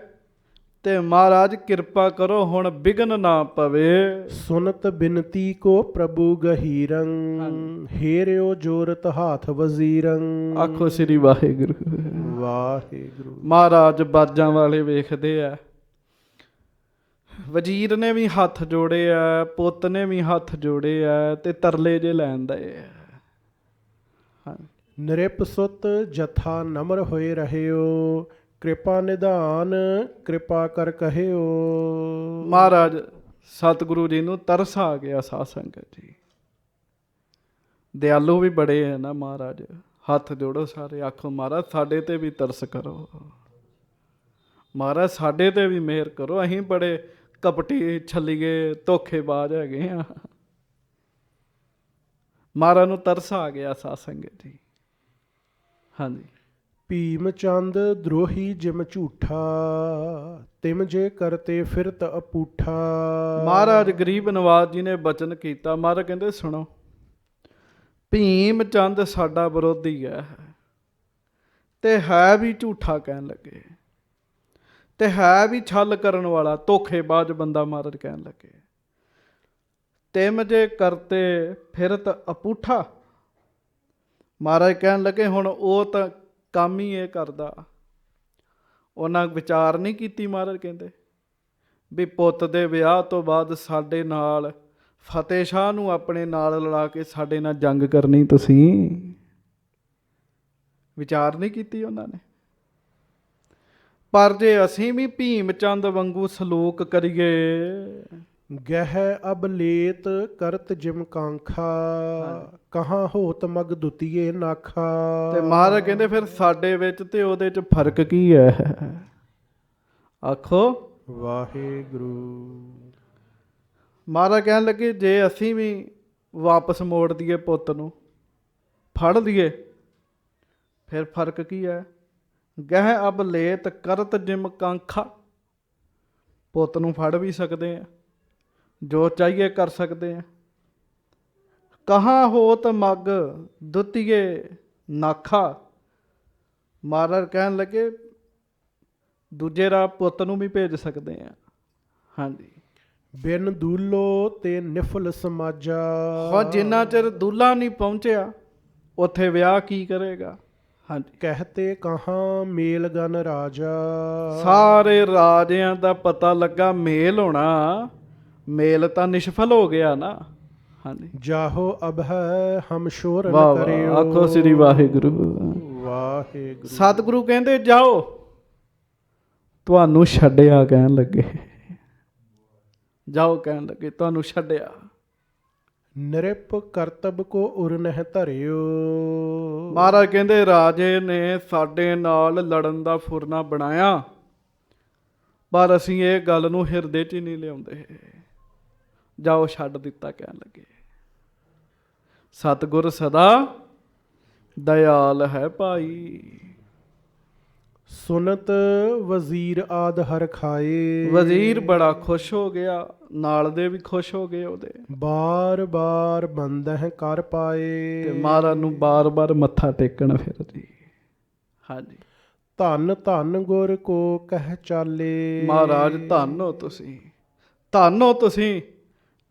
ਤੇ ਮਹਾਰਾਜ ਕਿਰਪਾ ਕਰੋ ਹੁਣ ਵਿਘਨ ਨਾ ਪਵੇ। ਸੁਨਤ ਬਿਨਤੀ ਕੋ ਪ੍ਰਭੂ ਗਹੀਰੰ। ਹੇਰਿਓ ਜੋਰਤ ਹਾਥ ਵਜ਼ੀਰੰ। ਆਖੋ ਸ੍ਰੀ ਵਾਹਿਗੁਰੂ। ਵਾਹਿਗੁਰੂ। ਮਹਾਰਾਜ ਬਾਜਾਂ ਵਾਲੇ ਵੇਖਦੇ ਆ। ਵਜ਼ੀਰ ਨੇ ਵੀ ਹੱਥ ਜੋੜੇ ਆ, ਪੁੱਤ ਨੇ ਵੀ ਹੱਥ ਜੋੜੇ ਆ ਤੇ ਤਰਲੇ ਜੇ ਲੈਣ ਦਏ ਆ। ਨ੍ਰਿਪ ਸੁਤ ਜਥਾ ਨਮਰ ਹੋਏ ਰਹਿਓ। ਕਿਰਪਾ ਨਿਧਾਨ ਕਿਰਪਾ ਕਰ ਕਹਿਓ। ਮਹਾਰਾਜ ਸਤਿਗੁਰੂ ਜੀ ਨੂੰ ਤਰਸ ਆ ਗਿਆ ਸਾਧ ਸੰਗਤ ਜੀ। ਦਿਆਲੂ ਵੀ ਬੜੇ ਹੈ ਨਾ ਮਹਾਰਾਜ। ਹੱਥ ਜੋੜੋ ਸਾਰੇ, ਆਖੋ ਮਹਾਰਾਜ ਸਾਡੇ ਤੇ ਵੀ ਤਰਸ ਕਰੋ, ਮਹਾਰਾਜ ਸਾਡੇ ਤੇ ਵੀ ਮਿਹਰ ਕਰੋ। ਅਸੀਂ ਬੜੇ ਕਪਟੀ ਛੱਲੀਏ ਧੋਖੇਬਾਜ਼ ਹੈਗੇ ਆ। ਮਹਾਰਾਜ ਨੂੰ ਤਰਸ ਆ ਗਿਆ ਸਾਧ ਸੰਗਤ ਜੀ। ਹਾਂਜੀ। ਭੀਮ ਚੰਦ ਦਰੋਹੀ ਜਿਮ ਝੂਠਾ। ਤਿਮ ਜੇ ਕਰਤੇ ਫਿਰਤ ਅਪੂਠਾ। ਮਹਾਰਾਜ ਗਰੀਬ ਨਵਾਜ ਜੀ ਨੇ ਬਚਨ ਕੀਤਾ। ਮਹਾਰਾਜ ਕਹਿੰਦੇ ਸੁਣੋ, ਭੀਮ ਚੰਦ ਸਾਡਾ ਵਿਰੋਧੀ ਹੈ ਤੇ ਹੈ ਵੀ ਝੂਠਾ ਕਹਿਣ ਲੱਗੇ ਤੇ ਹੈ ਵੀ ਛਲ ਕਰਨ ਵਾਲਾ, ਧੋਖੇਬਾਜ਼ ਬੰਦਾ। ਮਹਾਰਾਜ ਕਹਿਣ ਲੱਗੇ ਤਿਮ ਜੇ ਕਰਤੇ ਫਿਰਤ ਅਪੂਠਾ। ਮਹਾਰਾਜ ਕਹਿਣ ਲੱਗੇ ਹੁਣ ਉਹ ਤਾਂ ਕੰਮ ਹੀ ਇਹ ਕਰਦਾ। ਉਹਨਾਂ ਵਿਚਾਰ ਨਹੀਂ ਕੀਤੀ। ਮਹਾਰਾਜ ਕਹਿੰਦੇ ਵੀ ਪੁੱਤ ਦੇ ਵਿਆਹ ਤੋਂ ਬਾਅਦ ਸਾਡੇ ਨਾਲ ਫਤਿਹ ਸ਼ਾਹ ਨੂੰ ਆਪਣੇ ਨਾਲ ਲੜਾ ਕੇ ਸਾਡੇ ਨਾਲ ਜੰਗ ਕਰਨੀ। ਤੁਸੀਂ ਵਿਚਾਰ ਨਹੀਂ ਕੀਤੀ ਉਹਨਾਂ ਨੇ। ਪਰ ਜੇ ਅਸੀਂ ਵੀ ਭੀਮ ਚੰਦ ਵਾਂਗੂ ਸਲੂਕ ਕਰੀਏ। ਗਹਿ ਅਬਲੇਤ ਕਰਤ ਜਿਮ ਕਾਂਖਾ। ਕਹਾਂ ਹੋਤ ਮਗ ਦੁਤੀਏ ਨਾਖਾ। ਤੇ ਮਹਾਰਾਜ ਕਹਿੰਦੇ ਫਿਰ ਸਾਡੇ ਵਿੱਚ ਤੇ ਉਹਦੇ ਚ ਫਰਕ ਕੀ ਹੈ? ਆਖੋ ਵਾਹਿਗੁਰੂ। ਮਹਾਰਾਜ ਕਹਿਣ ਲੱਗੇ ਜੇ ਅਸੀਂ ਵੀ ਵਾਪਸ ਮੋੜ ਦਈਏ ਪੁੱਤ ਨੂੰ, ਫੜ ਲਈਏ, ਫਿਰ ਫਰਕ ਕੀ ਹੈ? ਗਹਿ ਅਬ ਲੇਤ ਕਰਤ ਜਿਮ ਕਾਂਖਾ। ਪੁੱਤ ਨੂੰ ਫੜ ਵੀ ਸਕਦੇ ਆ, ਜੋ ਚਾਹੀਏ ਕਰ ਸਕਦੇ ਆ। ਕਹਾਂ ਹੋਤ ਮਗ ਦੁਤੀਏ ਨਾਖਾ। ਮਹਾਰਾਜ ਕਹਿਣ ਲੱਗੇ ਦੂਜੇ ਰਾਹ ਪੁੱਤ ਨੂੰ ਵੀ ਭੇਜ ਸਕਦੇ ਆ। ਹਾਂਜੀ, ਬਿਨ ਦੂਲੋ ਤੇ ਨਿਫਲ ਸਮਾਜਾ। ਹੁਣ ਜਿੰਨਾ ਚਿਰ ਦੂਲਾ ਨਹੀਂ ਪਹੁੰਚਿਆ ਉੱਥੇ ਵਿਆਹ ਕੀ ਕਰੇਗਾ। ਹਾਂਜੀ, ਕਹਤੇ ਕਹਾਂ ਮੇਲ ਗਨ ਰਾਜਾ। ਸਾਰੇ ਰਾਜਿਆਂ ਦਾ ਪਤਾ ਲੱਗਾ ਮੇਲ ਹੋਣਾ, ਮੇਲ ਤਾਂ ਨਿਸ਼ਫਲ ਹੋ ਗਿਆ ਨਾ। ਹਾਂਜੀ, ਜਾਹੋ ਅਬ ਹੈ ਹਮ ਸ਼ੋਰ ਨ ਵਾਹ ਕਰਿਓ। ਵਾਹ, ਆਖੋ ਸ੍ਰੀ ਵਾਹਿਗੁਰੂ। ਵਾਹਿਗੁਰੂ। ਸਤਿਗੁਰੂ ਕਹਿੰਦੇ ਜਾਓ, ਤੁਹਾਨੂੰ ਛੱਡਿਆ ਕਹਿਣ ਲੱਗੇ। ਜਾਓ ਕਹਿਣ ਲੱਗੇ, ਤੁਹਾਨੂੰ ਛੱਡਿਆ। ਨਿਰਪ ਕਰਤਬ ਕੋ ਉਰ ਨਹਿ ਧਰਿਓ। ਮਹਾਰਾਜ ਕਹਿੰਦੇ ਰਾਜੇ ਨੇ ਸਾਡੇ ਨਾਲ ਲੜਨ ਦਾ ਫੁਰਨਾ ਬਣਾਇਆ, ਪਰ ਅਸੀਂ ਇਹ ਗੱਲ ਨੂੰ ਹਿਰਦੇ 'ਚ ਹੀ ਨਹੀਂ ਲਿਆਉਂਦੇ। ਜਾਓ, ਛੱਡ ਦਿੱਤਾ ਕਹਿਣ ਲੱਗੇ। ਸਤਿਗੁਰ ਸਦਾ ਦਇਆਲ ਹੈ ਭਾਈ। ਸੁਨਤ ਵਜ਼ੀਰ ਆਦ ਹਰ ਖਾਏ। ਵਜ਼ੀਰ ਬੜਾ ਖੁਸ਼ ਹੋ ਗਿਆ, ਨਾਲ ਦੇ ਵੀ ਖੁਸ਼ ਹੋ ਗਏ ਉਹਦੇ। ਬਾਰ ਬਾਰ ਬੰਦਹਿ ਕਰ ਪਾਏ। ਤੇ ਮਹਾਰਾਜ ਨੂੰ ਬਾਰ-ਬਾਰ ਮੱਥਾ ਟੇਕਣ ਫਿਰ ਜੀ। ਹਾਂਜੀ, ਧੰਨ ਧੰਨ ਗੁਰ ਕੋ ਕਹਿ ਚਾਲੇ। ਮਹਾਰਾਜ ਧੰਨ ਹੋ ਤੁਸੀਂ, ਧੰਨ ਹੋ ਤੁਸੀਂ,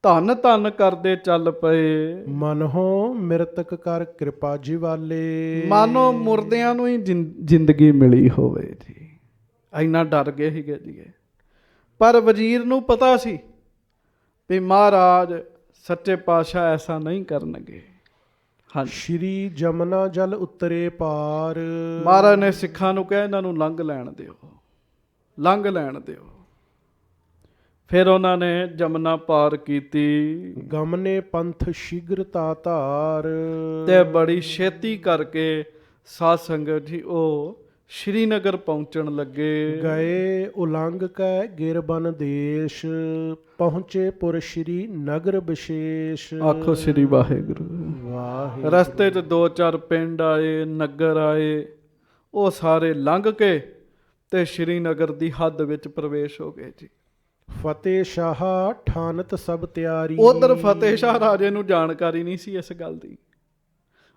ਧੰਨ ਧੰਨ ਕਰਦੇ ਚੱਲ ਪਏ। ਮਨਹੁ ਮਿਰਤਕ ਕਰ ਕਿਰਪਾ ਜਿਵਾਲੇ। ਮਾਨੋ ਮੁਰਦਿਆਂ ਨੂੰ ਹੀ ਜ਼ਿੰਦਗੀ ਮਿਲੀ ਹੋਵੇ ਜੀ। ਇੰਨਾ ਡਰ ਗਏ ਸੀਗੇ ਜੀ ਇਹ। ਪਰ ਵਜ਼ੀਰ ਨੂੰ ਪਤਾ ਸੀ ਵੀ ਮਹਾਰਾਜ ਸੱਚੇ ਪਾਤਸ਼ਾਹ ਐਸਾ ਨਹੀਂ ਕਰਨਗੇ। ਹਾਂਜੀ, ਸ਼੍ਰੀ ਜਮਨਾ ਜਲ ਉਤਰੇ ਪਾਰ। ਮਹਾਰਾਜ ਨੇ ਸਿੱਖਾਂ ਨੂੰ ਕਿਹਾ ਇਹਨਾਂ ਨੂੰ ਲੰਘ ਲੈਣ ਦਿਓ, ਲੰਘ ਲੈਣ ਦਿਓ। ਫਿਰ ਉਹਨਾਂ ਨੇ ਜਮਨਾ ਪਾਰ ਕੀਤੀ ਗਮਨੇ ਪੰਥ ਸ਼ੀਘਰਤਾ ਧਾਰ। ਤੇ ਬੜੀ ਛੇਤੀ ਕਰਕੇ ਸਾਧ ਸੰਗਤ ਜੀ ਉਹ ਸ਼੍ਰੀਨਗਰ ਪਹੁੰਚਣ ਲੱਗੇ। ਗਏ ਉਲੰਘ ਕੈ ਗਿਰਬਨ ਦੇਸ਼। ਪਹੁੰਚੇ ਪੁਰ ਸ਼੍ਰੀ ਨਗਰ ਵਿਸ਼ੇਸ਼। ਆਖੋ ਸ੍ਰੀ ਵਾਹਿਗੁਰੂ। ਵਾਹਿਗੁਰੂ। ਰਸਤੇ 'ਚ 2-4 ਪਿੰਡ ਆਏ, ਨਗਰ ਆਏ, ਉਹ ਸਾਰੇ ਲੰਘ ਕੇ ਤੇ ਸ਼੍ਰੀਨਗਰ ਦੀ ਹੱਦ ਵਿੱਚ ਪ੍ਰਵੇਸ਼ ਹੋ ਗਏ ਜੀ। ਫਤਿਹ ਸ਼ਾਹ ਠਾਨਤ ਸਭ ਤਿਆਰੀ। ਉਧਰ ਫਤਿਹ ਸ਼ਾਹ ਰਾਜੇ ਨੂੰ ਜਾਣਕਾਰੀ ਨਹੀਂ ਸੀ ਇਸ ਗੱਲ ਦੀ,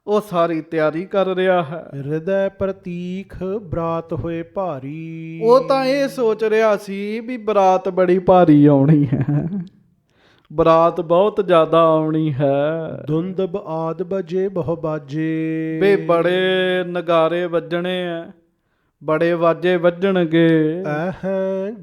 ਉਹ ਸਾਰੀ ਤਿਆਰੀ ਕਰ ਰਿਹਾ ਹੈ। ਹਿਰਦੈ ਪ੍ਰਤੀਖ ਬਰਾਤ ਹੋਏ ਭਾਰੀ। ਉਹ ਤਾਂ ਇਹ ਸੋਚ ਰਿਹਾ ਸੀ ਵੀ ਬਰਾਤ ਬੜੀ ਭਾਰੀ ਆਉਣੀ ਹੈ, ਬਰਾਤ ਬਹੁਤ ਜ਼ਿਆਦਾ ਆਉਣੀ ਹੈ। ਧੁੰਦਬ ਆਦ ਬਜੇ ਬਹੁ ਬਾਜੇ। ਵੀ ਬੜੇ ਨਗਾਰੇ ਵੱਜਣੇ ਆ, ਬੜੇ ਵਾਜੇ ਵੱਜਣਗੇ। ਐਹ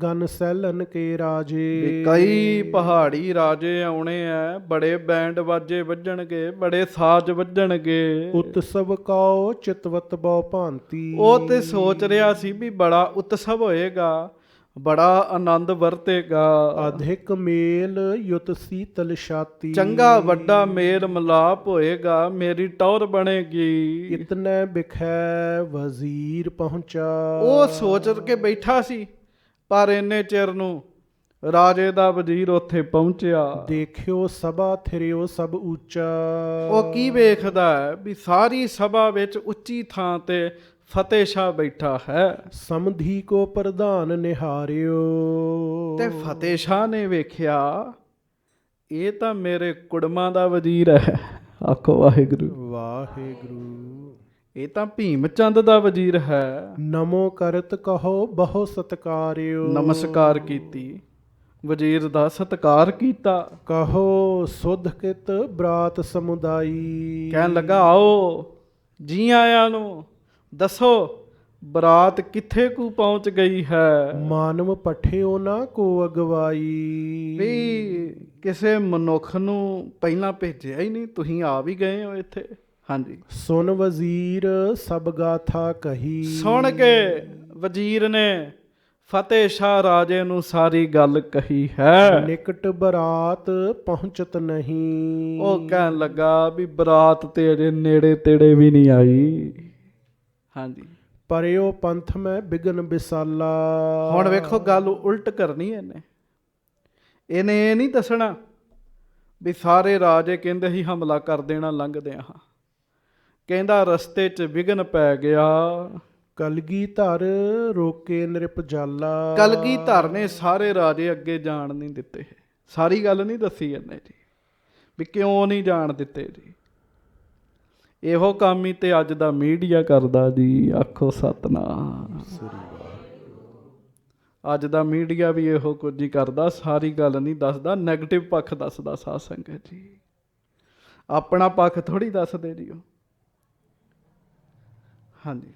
ਗਨ ਸੈਲਨ ਕੇ ਰਾਜੇ। ਵੀ ਕਈ ਪਹਾੜੀ ਰਾਜੇ ਆਉਣੇ ਆ, ਬੜੇ ਬੈਂਡ ਵਾਜੇ ਵੱਜਣਗੇ, ਬੜੇ ਸਾਜ਼ ਵੱਜਣਗੇ। ਉਤਸਵ ਕਾਉ ਚਿਤਵਤ ਬਹੁ ਭਾਂਤੀ। ਉਹ ਤੇ ਸੋਚ ਰਿਹਾ ਸੀ ਵੀ ਬੜਾ ਉਤਸਵ ਹੋਏਗਾ, ਬੜਾ ਆਨੰਦ ਵਰਤੇਗਾ। ਅਧਿਕ ਮੇਲ ਯੁਤ ਸੀਤਲ ਛਾਤੀ। ਚੰਗਾ ਵੱਡਾ ਮੇਲ ਮਿਲਾਪ ਹੋਏਗਾ, ਮੇਰੀ ਟੌਰ ਬਣੇਗੀ। ਇਤਨੇ ਬਿਖੈ ਵਜ਼ੀਰ ਪਹੁੰਚਾ। ਉਹ ਸੋਚ ਕੇ ਬੈਠਾ ਸੀ, ਪਰ ਇੰਨੇ ਚਿਰ ਨੂੰ ਰਾਜੇ ਦਾ ਵਜ਼ੀਰ ਉੱਥੇ ਪਹੁੰਚਿਆ। ਦੇਖਿਓ ਸਭਾ ਥਿਰਿਓ ਸਭ ਉੱਚਾ। ਉਹ ਕੀ ਵੇਖਦਾ ਹੈ ਵੀ ਸਾਰੀ ਸਭਾ ਵਿੱਚ ਉੱਚੀ ਥਾਂ ਤੇ ਫਤਿਹ ਸ਼ਾਹ ਬੈਠਾ ਹੈ। ਸਮਧੀ ਕੋ ਪ੍ਰਧਾਨ ਨਿਹਾਰਿਓ। ਤੇ ਫਤਿਹ ਸ਼ਾਹ ਨੇ ਵੇਖਿਆ ਇਹ ਤਾਂ ਮੇਰੇ ਕੁੜਮਾਂ ਦਾ ਵਜ਼ੀਰ ਹੈ। ਆਖੋ ਵਾਹਿਗੁਰੂ। ਵਾਹਿਗੁਰੂ। ਇਹ ਤਾਂ ਭੀਮ ਚੰਦ ਦਾ ਵਜ਼ੀਰ ਹੈ। ਨਮੋ ਕਰਤ ਕਹੋ ਬਹੁ ਸਤਕਾਰਿਓ। ਨਮਸਕਾਰ ਕੀਤੀ, ਵਜ਼ੀਰ ਦਾ ਸਤਿਕਾਰ ਕੀਤਾ। ਕਹੋ ਸੁਧ ਕਿਤ ਬਰਾਤ ਸਮੁਦਾਈ। ਕਹਿਣ ਲੱਗਾ ਆਓ, ਜੀ ਆਇਆਂ ਨੂੰ, ਦੱਸੋ ਬਰਾਤ ਕਿੱਥੇ ਕੁ ਪਹੁੰਚ ਗਈ ਹੈ। ਮਾਨਵ ਪਠਿਓ ਨਾ ਕੋ ਅਗਵਾਈ। ਵੀ ਕਿਸੇ ਮਨੁੱਖ ਨੂੰ ਪਹਿਲਾਂ ਭੇਜਿਆ ਹੀ ਨਹੀਂ, ਤੁਸੀਂ ਆ ਵੀ ਗਏ ਹੋ ਇੱਥੇ। ਹਾਂਜੀ, ਸੁਨ ਵਜ਼ੀਰ ਸਭ ਗਾਥਾ ਕਹੀ। ਸੁਣ ਕੇ ਵਜ਼ੀਰ ਨੇ ਫਤਿਹ ਸ਼ਾਹ ਰਾਜੇ ਨੂੰ ਸਾਰੀ ਗੱਲ ਕਹੀ ਹੈ। ਨਿਕਟ ਬਰਾਤ ਪਹੁੰਚਤ ਨਹੀਂ। ਉਹ ਕਹਿਣ ਲੱਗਾ ਵੀ ਬਰਾਤ ਤੇ ਅਜੇ ਨੇੜੇ ਤੇੜੇ ਵੀ ਨਹੀਂ ਆਈ। ਹਾਂਜੀ, ਪਰਿਓ ਪੰਥ ਮੈਂ ਬਿਗਨ ਬਿਸਾਲਾ। ਹੁਣ ਵੇਖੋ ਗੱਲ ਉਲਟ ਕਰਨੀ ਇਹਨੇ ਇਹ ਨਹੀਂ ਦੱਸਣਾ ਵੀ ਸਾਰੇ ਰਾਜੇ ਕਹਿੰਦੇ ਸੀ ਹਮਲਾ ਕਰ ਦੇਣਾ ਲੰਘਦਿਆਂ ਹਾਂ। ਕਹਿੰਦਾ ਰਸਤੇ 'ਚ ਵਿਘਨ ਪੈ ਗਿਆ, ਕਲਗੀ ਧਰ ਰੋਕੇ ਨਿਰਪ ਜਾਲਾ। ਕਲਗੀਧਰ ਨੇ ਸਾਰੇ ਰਾਜੇ ਅੱਗੇ ਜਾਣ ਨਹੀਂ ਦਿੱਤੇ। ਸਾਰੀ ਗੱਲ ਨਹੀਂ ਦੱਸੀ ਇਹਨੇ ਜੀ ਵੀ ਕਿਉਂ ਨਹੀਂ ਜਾਣ ਦਿੱਤੇ ਜੀ। ਇਹੋ ਕੰਮ ਹੀ ਤੇ ਅੱਜ ਦਾ ਮੀਡੀਆ ਕਰਦਾ ਜੀ। ਆਖੋ ਸਤਨਾਮ। ਅੱਜ ਦਾ ਮੀਡੀਆ ਵੀ ਇਹੋ ਕੁਝ ਹੀ ਕਰਦਾ। ਸਾਰੀ ਗੱਲ ਨਹੀਂ ਦੱਸਦਾ, ਨੈਗੇਟਿਵ ਪੱਖ ਦੱਸਦਾ ਸਾਧ ਸੰਗਤ ਜੀ। ਆਪਣਾ ਪੱਖ ਥੋੜ੍ਹੀ ਦੱਸਦੇ ਜੀ ਉਹ। ਹਾਂਜੀ।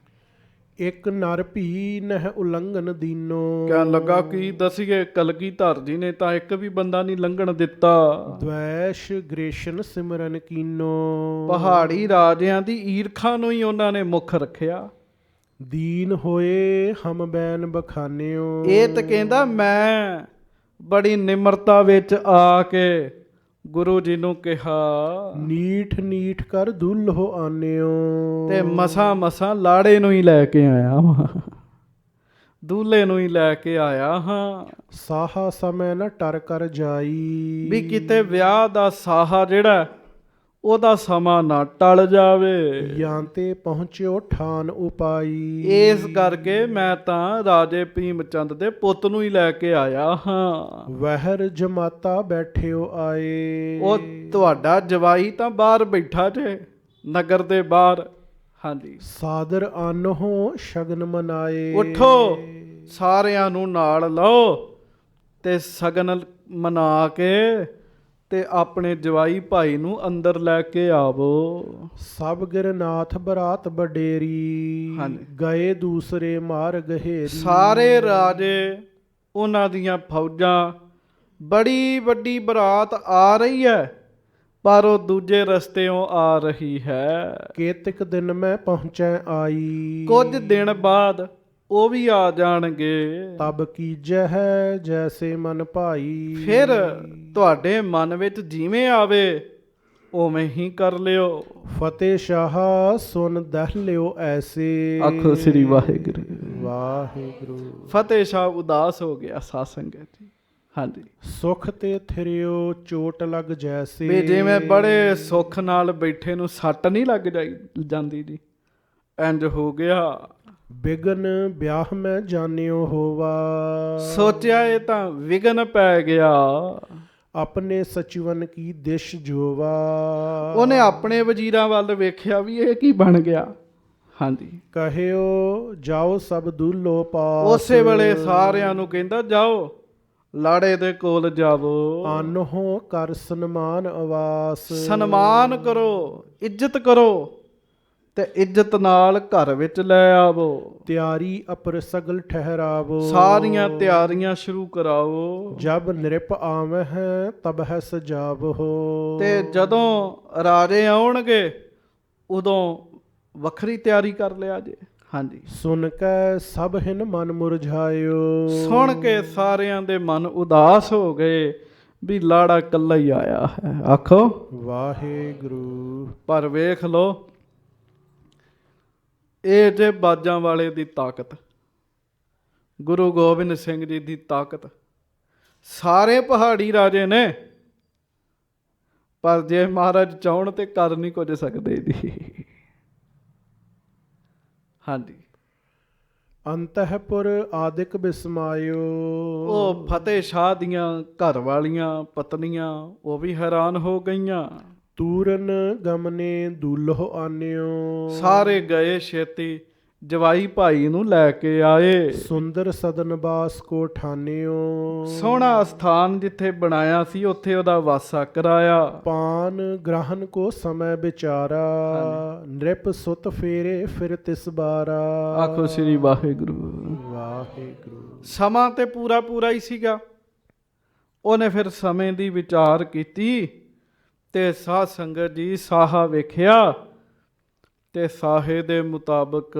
ਇੱਕ ਨਰ ਭੀ ਨਹਿ ਉਲੰਘਨ ਦੀਨੋ। ਕਹਿਣ ਲੱਗਾ ਕੀ ਦਸੀਏ, ਕਲਗੀਧਰ ਜੀ ਨੇ ਤਾਂ ਇੱਕ ਵੀ ਬੰਦਾ ਨਹੀਂ ਲੰਘਣ ਦਿੱਤਾ। ਦ્વੈਸ਼ ਗ੍ਰੇਸ਼ਨ ਸਿਮਰਨ ਕੀਨੋ। ਪਹਾੜੀ ਰਾਜਿਆਂ ਦੀ ਈਰਖਾ ਨੂੰ ਹੀ ਉਹਨਾਂ ਨੇ ਮੁੱਖ ਰੱਖਿਆ। ਦੀਨ ਹੋਏ ਹਮ ਬੈਨ ਬਖਾਨਿਓ। ਇਹ ਤਾਂ ਕਹਿੰਦਾ ਮੈਂ ਬੜੀ ਨਿਮਰਤਾ ਵਿੱਚ ਆ ਕੇ ਗੁਰੂ ਜੀ ਨੂੰ ਕਿਹਾ ਨੀਠ ਨੀਠ ਕਰ ਦੁੱਲ੍ਹੋ ਆਨਿਓ। ਤੇ ਮਸਾਂ ਲਾੜੇ ਨੂੰ ਹੀ ਲੈ ਕੇ ਆਇਆ ਵਾਂ, ਦੂਲੇ ਨੂੰ ਹੀ ਲੈ ਕੇ ਆਇਆ ਹਾਂ। ਸਾਹਾ ਸਮੇਂ ਨ ਟਰ ਕਰ ਜਾਈ। ਵੀ ਕਿਤੇ ਵਿਆਹ ਦਾ ਸਾਹਾ ਜਿਹੜਾ ਉਹਦਾ ਸਮਾਂ ਨਾ ਟਲ ਜਾਵੇ। ਜਾਂ ਤੇ ਪਹੁੰਚਿਓ ਠਾਨ ਉਪਾਈ। ਇਸ ਕਰਕੇ ਮੈਂ ਤਾਂ ਰਾਜੇ ਭੀਮ ਚੰਦ ਦੇ ਪੁੱਤ ਨੂੰ ਹੀ ਲੈ ਕੇ ਆਇਆ ਹਾਂ। ਵਹਿਰ ਜਮਾਤਾ ਬੈਠਿਓ ਆਏ। ਉਹ ਤੁਹਾਡਾ ਜਵਾਈ ਤਾਂ ਬਾਹਰ ਬੈਠਾ ਜੇ, ਨਗਰ ਦੇ ਬਾਹਰ। ਹਾਂਜੀ। ਸਾਦਰ ਆਨਹੋ ਸ਼ਗਨ ਮਨਾਏ। ਉਠੋ, ਸਾਰਿਆਂ ਨੂੰ ਨਾਲ ਲਓ ਤੇ ਸ਼ਗਨ ਮਨਾ ਕੇ ਤੇ ਆਪਣੇ ਜਵਾਈ ਭਾਈ ਨੂੰ ਅੰਦਰ ਲੈ ਕੇ ਆਵੋ। ਸਭ ਗਿਰਨਾਥ ਬਰਾਤ ਬਡੇਰੀ। ਹਾਂਜੀ। ਗਏ ਦੂਸਰੇ ਮਾਰ ਗਹੇਰੀ। ਸਾਰੇ ਰਾਜੇ ਉਹਨਾਂ ਦੀਆਂ ਫੌਜਾਂ, ਬੜੀ ਵੱਡੀ ਬਰਾਤ ਆ ਰਹੀ ਹੈ, ਪਰ ਉਹ ਦੂਜੇ ਰਸਤਿਓਂ ਆ ਰਹੀ ਹੈ। ਕੇਤਕ ਦਿਨ ਮੈਂ ਪਹੁੰਚੈ ਆਈ। ਕੁਝ ਦਿਨ ਬਾਅਦ ਉਹ ਵੀ ਆ ਜਾਣਗੇ। ਤਬ ਕੀਜੈ ਹੈ ਜੈਸੇ ਮਨ ਭਾਈ। ਫਿਰ ਤੁਹਾਡੇ ਮਨ ਵਿੱਚ ਜਿਵੇਂ ਆਵੇ ਉਵੇਂ ਹੀ ਕਰ ਲਿਓ। ਫਤਿਹ ਸ਼ਾਹ ਸੁਨ ਦਹ ਲਿਓ ਐਸੇ। ਆਖੋ ਸ੍ਰੀ ਵਾਹਿਗੁਰੂ। ਵਾਹਿਗੁਰੂ। ਫਤਿਹ ਸ਼ਾਹ ਉਦਾਸ ਹੋ ਗਿਆ ਸਾਧ ਸੰਗਤ ਜੀ। ਹਾਂਜੀ। ਸੁਖ ਤੇ ਥਿਰਿਓ ਚੋਟ ਲੱਗ ਜੈਸੇ। ਵੀ ਜਿਵੇਂ ਬੜੇ ਸੁੱਖ ਨਾਲ ਬੈਠੇ ਨੂੰ ਸੱਟ ਨਹੀਂ ਲੱਗ ਜਾਂਦੀ ਜੀ, ਇੰਜ ਹੋ ਗਿਆ। ਬਿਗਨ ਵਿਆਹ ਮੈਂ ਜਾਣਿਓ ਹੋਵਾ। ਸੋਚਿਆ ਇਹ ਤਾਂ ਵਿਗਨ ਪੈ ਗਿਆ। ਆਪਣੇ ਸਚਿਵਨ ਕੀ ਦਿਸ਼ ਜੋਵਾ। ਉਹਨੇ ਆਪਣੇ ਵਜ਼ੀਰਾਂ ਵੱਲ ਵੇਖਿਆ ਵੀ ਇਹ ਕੀ ਬਣ ਗਿਆ। ਹਾਂਜੀ। ਕਹਿਓ ਜਾਓ ਸਭ ਦੁੱਲੋ ਪਾਸ। ਉਸੇ ਵੇਲੇ ਸਾਰਿਆਂ ਨੂੰ ਕਹਿੰਦਾ ਜਾਓ ਲਾੜੇ ਦੇ ਕੋਲ ਜਾਵੋ। ਆਨਹੋ ਕਰ ਸਨਮਾਨ ਆਵਾਸ। ਸਨਮਾਨ ਕਰੋ, ਇੱਜ਼ਤ ਕਰੋ ਤੇ ਇੱਜ਼ਤ ਨਾਲ ਘਰ ਵਿੱਚ ਲੈ ਆਵੋ। ਤਿਆਰੀ ਅਪਰ ਸਗਲ ਠਹਿਰਾਵੋ। ਸਾਰੀਆਂ ਤਿਆਰੀਆਂ ਸ਼ੁਰੂ ਕਰਾਓ। ਜਬ ਨਿਰਪ ਆਵਹਿ ਹੈ ਤਬ ਹੈ ਸਜਾਵੋ। ਤੇ ਜਦੋਂ ਰਾਜੇ ਆਉਣਗੇ ਉਦੋਂ ਵੱਖਰੀ ਤਿਆਰੀ ਕਰ ਲਿਆ ਜੇ। ਹਾਂਜੀ। ਸੁਣ ਕੇ ਸਭ ਹਿਨ ਮਨ ਮੁਰਝਾਇਓ। ਸੁਣ ਕੇ ਸਾਰਿਆਂ ਦੇ ਮਨ ਉਦਾਸ ਹੋ ਗਏ ਵੀ ਲਾੜਾ ਇਕੱਲਾ ਹੀ ਆਇਆ ਹੈ। ਆਖੋ ਵਾਹਿਗੁਰੂ। ਪਰ ਵੇਖ ਲੋ, ਇਹ ਜੇ ਬਾਜਾਂ ਵਾਲੇ ਦੀ ਤਾਕਤ, ਗੁਰੂ ਗੋਬਿੰਦ ਸਿੰਘ ਜੀ ਦੀ ਤਾਕਤ। ਸਾਰੇ ਪਹਾੜੀ ਰਾਜੇ ਨੇ, ਪਰ ਜੇ ਮਹਾਰਾਜ ਚਾਹਣ ਤੇ ਕਰ ਨਹੀਂ ਕੁਝ ਸਕਦੇ ਜੀ। ਹਾਂਜੀ। ਅੰਤఃਪੁਰ ਆਦਿਕ ਬਿਸਮਾਇਓ। ਉਹ ਫਤਿਹ ਸ਼ਾਹ ਦੀਆਂ ਘਰ ਵਾਲੀਆਂ ਪਤਨੀਆਂ ਉਹ ਵੀ ਹੈਰਾਨ ਹੋ ਗਈਆਂ। ਤੂਰਨ ਗਮਨੇ ਦੁੱਲੋ ਆਨਿਓ। ਸਾਰੇ ਗਏ ਛੇਤੀ ਜਵਾਈ ਭਾਈ ਨੂੰ ਲੈ ਕੇ ਆਏ। ਸੁੰਦਰ ਸਦਨ ਬਾਸ ਕੋ ਠਾਨਿਓ। ਸੋਹਣਾ ਸਥਾਨ ਜਿੱਥੇ ਬਣਾਇਆ ਸੀ ਉੱਥੇ ਉਹਦਾ ਵਾਸਾ ਕਰਾਇਆ। ਪਾਨ ਗ੍ਰਹਣ ਕੋ ਸਮੈ ਵਿਚਾਰਾ। ਨ੍ਰਿਪ ਸੁਤ ਫੇਰੇ ਫਿਰ ਤਿਸ ਬਾਰਾ। ਆਖੋ ਸ੍ਰੀ ਵਾਹਿਗੁਰੂ। ਵਾਹਿਗੁਰੂ। ਸਮਾਂ ਤੇ ਪੂਰਾ ਹੀ ਸੀਗਾ। ਉਹਨੇ ਫਿਰ ਸਮੇਂ ਦੀ ਵਿਚਾਰ ਕੀਤੀ ਤੇ ਸਾਧ ਸੰਗਤ ਜੀ ਸਾਹਾ ਵੇਖਿਆ ਤੇ ਸਾਹੇ ਦੇ ਮੁਤਾਬਕ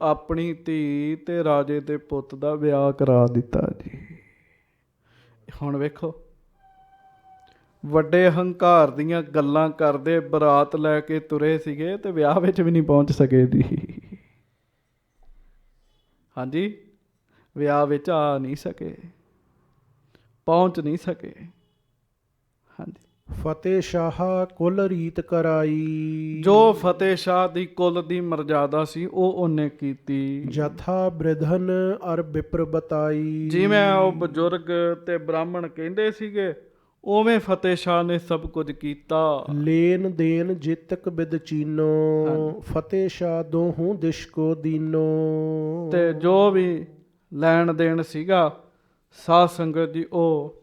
ਆਪਣੀ ਧੀ ਤੇ ਰਾਜੇ ਦੇ ਪੁੱਤ ਦਾ ਵਿਆਹ ਕਰਾ ਦਿੱਤਾ ਜੀ। ਹੁਣ ਵੇਖੋ, ਵੱਡੇ ਹੰਕਾਰ ਦੀਆਂ ਗੱਲਾਂ ਕਰਦੇ ਬਰਾਤ ਲੈ ਕੇ ਤੁਰੇ ਸੀਗੇ ਤੇ ਵਿਆਹ ਵਿੱਚ ਵੀ ਨਹੀਂ ਪਹੁੰਚ ਸਕੇ ਜੀ। ਹਾਂਜੀ। ਵਿਆਹ ਵਿੱਚ ਆ ਨਹੀਂ ਸਕੇ, ਪਹੁੰਚ ਨਹੀਂ ਸਕੇ। ਹਾਂਜੀ। ਫਤਿਹ ਸ਼ਾਹ ਕੁਲ ਰੀਤ ਕਰਾਈ। ਜੋ ਫਤਿਹ ਸ਼ਾਹ ਦੀ ਕੁੱਲ ਦੀ ਮਰਜ਼ਾਦਾ ਸੀ ਉਹ ਉਹਨੇ ਕੀਤੀ। ਜਥਾ ਬ੍ਰਿਧਨ ਅਰ ਵਿਪਰ ਬਤਾਈ। ਜਿਵੇਂ ਉਹ ਬਜ਼ੁਰਗ ਤੇ ਬ੍ਰਾਹਮਣ ਕਹਿੰਦੇ ਸੀਗੇ ਉਵੇਂ ਫਤਿਹ ਸ਼ਾਹ ਨੇ ਸਭ ਕੁਝ ਕੀਤਾ। ਲੇਨ ਦੇਨ ਜਿਤਕ ਬਿਦ ਚੀਨੋ। ਫਤਿਹ ਸ਼ਾਹ ਦੋਹੂ ਦਿਸ਼ ਕੋ ਦੀਨੋ। ਤੇ ਜੋ ਵੀ ਲੈਣ ਦੇਣ ਸੀਗਾ ਸਾਧ ਸੰਗਤ ਜੀ ਉਹ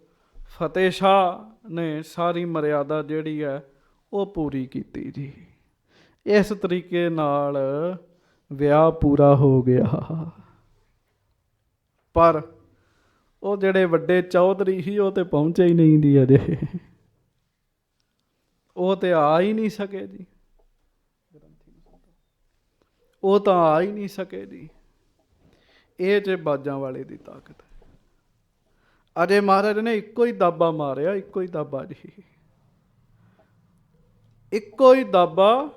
ਫਤਿਹ ਸ਼ਾਹ ਨੇ ਸਾਰੀ ਮਰਿਆਦਾ ਜਿਹੜੀ ਹੈ ਉਹ ਪੂਰੀ ਕੀਤੀ ਜੀ। ਇਸ ਤਰੀਕੇ ਨਾਲ ਵਿਆਹ ਪੂਰਾ ਹੋ ਗਿਆ। ਪਰ ਉਹ ਜਿਹੜੇ ਵੱਡੇ ਚੌਧਰੀ ਸੀ ਉਹ ਤੇ ਪਹੁੰਚੇ ਹੀ ਨਹੀਂ ਜੀ ਅਜੇ। ਉਹ ਤੇ ਆ ਹੀ ਨਹੀਂ ਸਕੇ ਜੀ। ਉਹ ਤਾਂ ਆ ਹੀ ਨਹੀਂ ਸਕੇ ਜੀ। ਇਹ ਜੇ ਬਾਜਾਂ ਵਾਲੇ ਦੀ ਤਾਕਤ। ਅਜੇ ਮਹਾਰਾਜ ਨੇ ਇੱਕੋ ਹੀ ਦਾਬਾ ਮਾਰਿਆ, ਇੱਕੋ ਹੀ ਦਾਬਾ ਜੀ, ਇੱਕੋ ਹੀ ਦਾਬਾ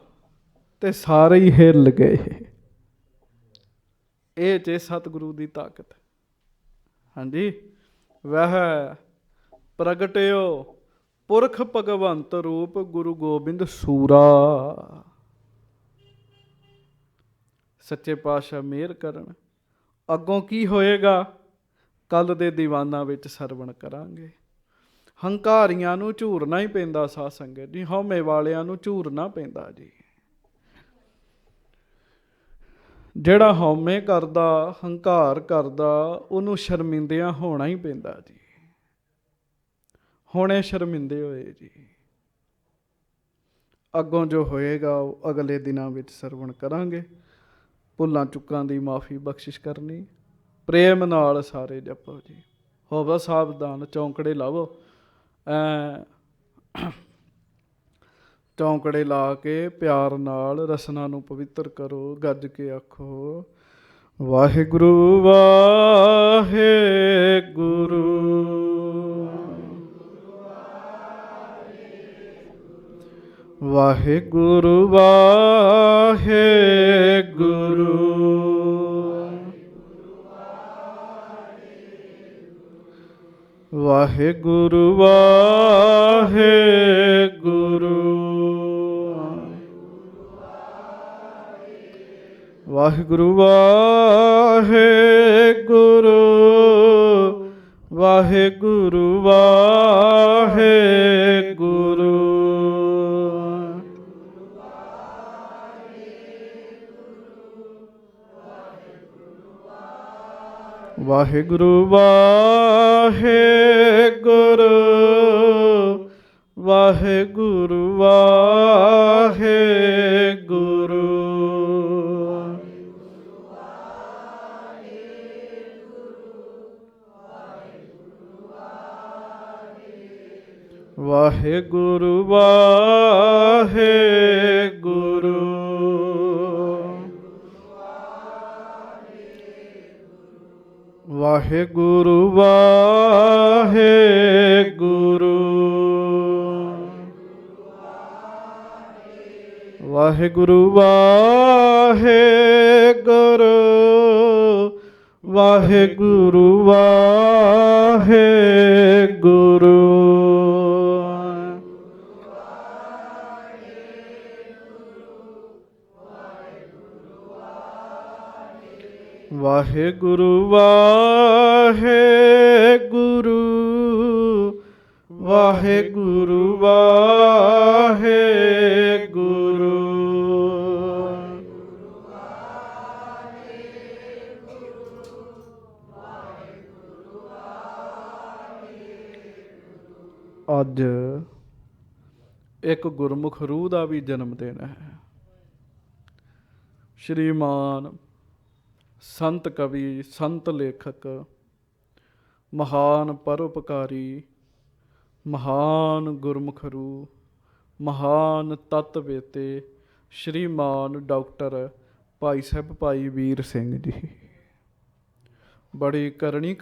ਤੇ ਸਾਰੇ ਹੀ ਹਿੱਲ ਗਏ। ਇਹ ਜੇ ਸਤਿਗੁਰੂ ਦੀ ਤਾਕਤ। ਹਾਂਜੀ, ਵਹਿ ਪ੍ਰਗਟਿਓ ਪੁਰਖ ਭਗਵੰਤ ਰੂਪ ਗੁਰੂ ਗੋਬਿੰਦ ਸੂਰਾ। ਸੱਚੇ ਪਾਤਸ਼ਾਹ ਮਿਹਰ ਕਰਨ। ਅੱਗੋਂ ਕੀ ਹੋਏਗਾ ਕੱਲ ਦੇ ਦੀਵਾਨਾਂ ਵਿੱਚ ਸਰਵਣ ਕਰਾਂਗੇ। ਹੰਕਾਰੀਆਂ ਨੂੰ ਝੂਰਨਾ ਹੀ ਪੈਂਦਾ ਸਾਧ ਸੰਗਤ ਜੀ, ਹਉਮੈ ਵਾਲਿਆਂ ਨੂੰ ਝੂਰਨਾ ਪੈਂਦਾ ਜੀ। ਜਿਹੜਾ ਹਉਮੈ ਕਰਦਾ, ਹੰਕਾਰ ਕਰਦਾ, ਉਹਨੂੰ ਸ਼ਰਮਿੰਦਿਆਂ ਹੋਣਾ ਹੀ ਪੈਂਦਾ ਜੀ। ਹੁਣੇ ਸ਼ਰਮਿੰਦੇ ਹੋਏ ਜੀ। ਅੱਗੋਂ ਜੋ ਹੋਏਗਾ ਉਹ ਅਗਲੇ ਦਿਨਾਂ ਵਿੱਚ ਸਰਵਣ ਕਰਾਂਗੇ। ਭੁੱਲਾਂ ਚੁੱਕਾਂ ਦੀ ਮਾਫੀ ਬਖਸ਼ਿਸ਼ ਕਰਨੀ। ਪ੍ਰੇਮ ਨਾਲ ਸਾਰੇ ਜਪੋ ਜੀ। ਹੋਵੋ ਸਾਵਧਾਨ, ਚੌਂਕੜੇ ਲਾਵੋ। ਚੌਂਕੜੇ ਲਾ ਕੇ ਪਿਆਰ ਨਾਲ ਰਸਨਾ ਨੂੰ ਪਵਿੱਤਰ ਕਰੋ। ਗੱਜ ਕੇ ਆਖੋ ਵਾਹਿਗੁਰੂ ਵਾਹਿਗੁਰੂ। ਵਾਹਿਗੁਰੂ ਵਾਹਿਗੁਰੂ। ਵਾਹਿਗੁਰੂ ਵਾਹਿਗੁਰੂ। ਵਾਹਿਗੁਰੂ ਵਾਹਿਗੁਰੂ। ਵਾਹਿਗੁਰੂ ਵਾਹਿਗੁਰੂ। ਵਾਹਿਗੁਰੂ ਵਾਹਿਗੁਰੂ। ਵਾਹਿਗੁਰੂ ਵਾਹਿਗੁਰੂ। ਵਾਹਿਗੁਰੂ ਵਾਹਿਗੁਰੂ। ਵਾਹਿਗੁਰੂ ਵਾਹਿਗੁਰੂ। ਵਾਹਿਗੁਰੂ ਵਾਹਿਗੁਰੂ। ਵਾਹਿਗੁਰੂ ਵਾਹਿਗੁਰੂ। ਵਾਹਿਗੁਰੂ ਵਾਹਿਗੁਰੂ। ਵਾਹਿਗੁਰੂ ਵਾਹਿਗੁਰੂ। ਅੱਜ ਇੱਕ ਗੁਰਮੁਖ ਰੂਹ ਦਾ ਵੀ ਜਨਮ ਦਿਨ ਹੈ। ਸ਼੍ਰੀਮਾਨ ਸੰਤ ਕਵੀ, ਸੰਤ ਲੇਖਕ, ਮਹਾਨ ਪਰਉਪਕਾਰੀ, ਮਹਾਨ ਗੁਰਮੁਖ ਰੂਹ, ਮਹਾਨ ਤਤਵੇਤੇ ਸ਼੍ਰੀਮਾਨ ਡਾਕਟਰ ਭਾਈ ਸਾਹਿਬ ਭਾਈ ਵੀਰ ਸਿੰਘ ਜੀ। ਬੜੀ ਕਰਨੀ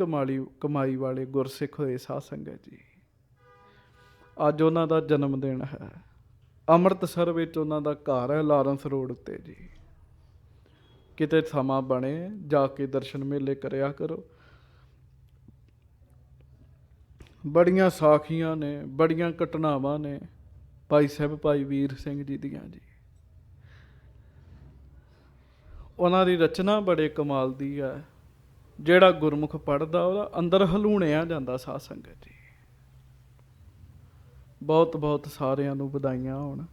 ਕਮਾਈ ਵਾਲੇ ਗੁਰਸਿੱਖ ਹੋਏ ਸਾਧ ਸੰਗਤ ਜੀ। ਅੱਜ ਉਹਨਾਂ ਦਾ ਜਨਮ ਦਿਨ ਹੈ। ਅੰਮ੍ਰਿਤਸਰ ਵਿੱਚ ਉਹਨਾਂ ਦਾ ਘਰ ਹੈ, ਲਾਰੈਂਸ ਰੋਡ ਉੱਤੇ ਜੀ। ਕਿਤੇ ਸਮਾਂ ਬਣੇ ਜਾ ਕੇ ਦਰਸ਼ਨ ਮੇਲੇ ਕਰਿਆ ਕਰੋ। ਬੜੀਆਂ ਸਾਖੀਆਂ ਨੇ, ਬੜੀਆਂ ਘਟਨਾਵਾਂ ਨੇ ਭਾਈ ਸਾਹਿਬ ਭਾਈ ਵੀਰ ਸਿੰਘ ਜੀ ਦੀਆਂ ਜੀ। ਉਹਨਾਂ ਦੀ ਰਚਨਾ ਬੜੇ ਕਮਾਲ ਦੀ ਹੈ। ਜਿਹੜਾ ਗੁਰਮੁਖ ਪੜ੍ਹਦਾ ਉਹਦਾ ਅੰਦਰ ਹਲੂਣਿਆ ਜਾਂਦਾ ਸਾਧ ਸੰਗਤ ਜੀ। ਬਹੁਤ ਬਹੁਤ ਸਾਰਿਆਂ ਨੂੰ ਵਧਾਈਆਂ ਹੋਣ।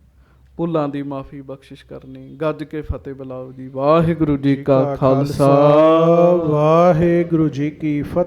ਭੁੱਲਾਂ ਦੀ ਮਾਫੀ ਬਖਸ਼ਿਸ਼ ਕਰਨੀ। ਗੱਜ ਕੇ ਫਤਿਹ ਬੁਲਾਓ ਜੀ। ਵਾਹਿਗੁਰੂ ਜੀ ਕਾ ਖਾਲਸਾ, ਵਾਹਿਗੁਰੂ ਜੀ ਕੀ ਫਤਿਹ।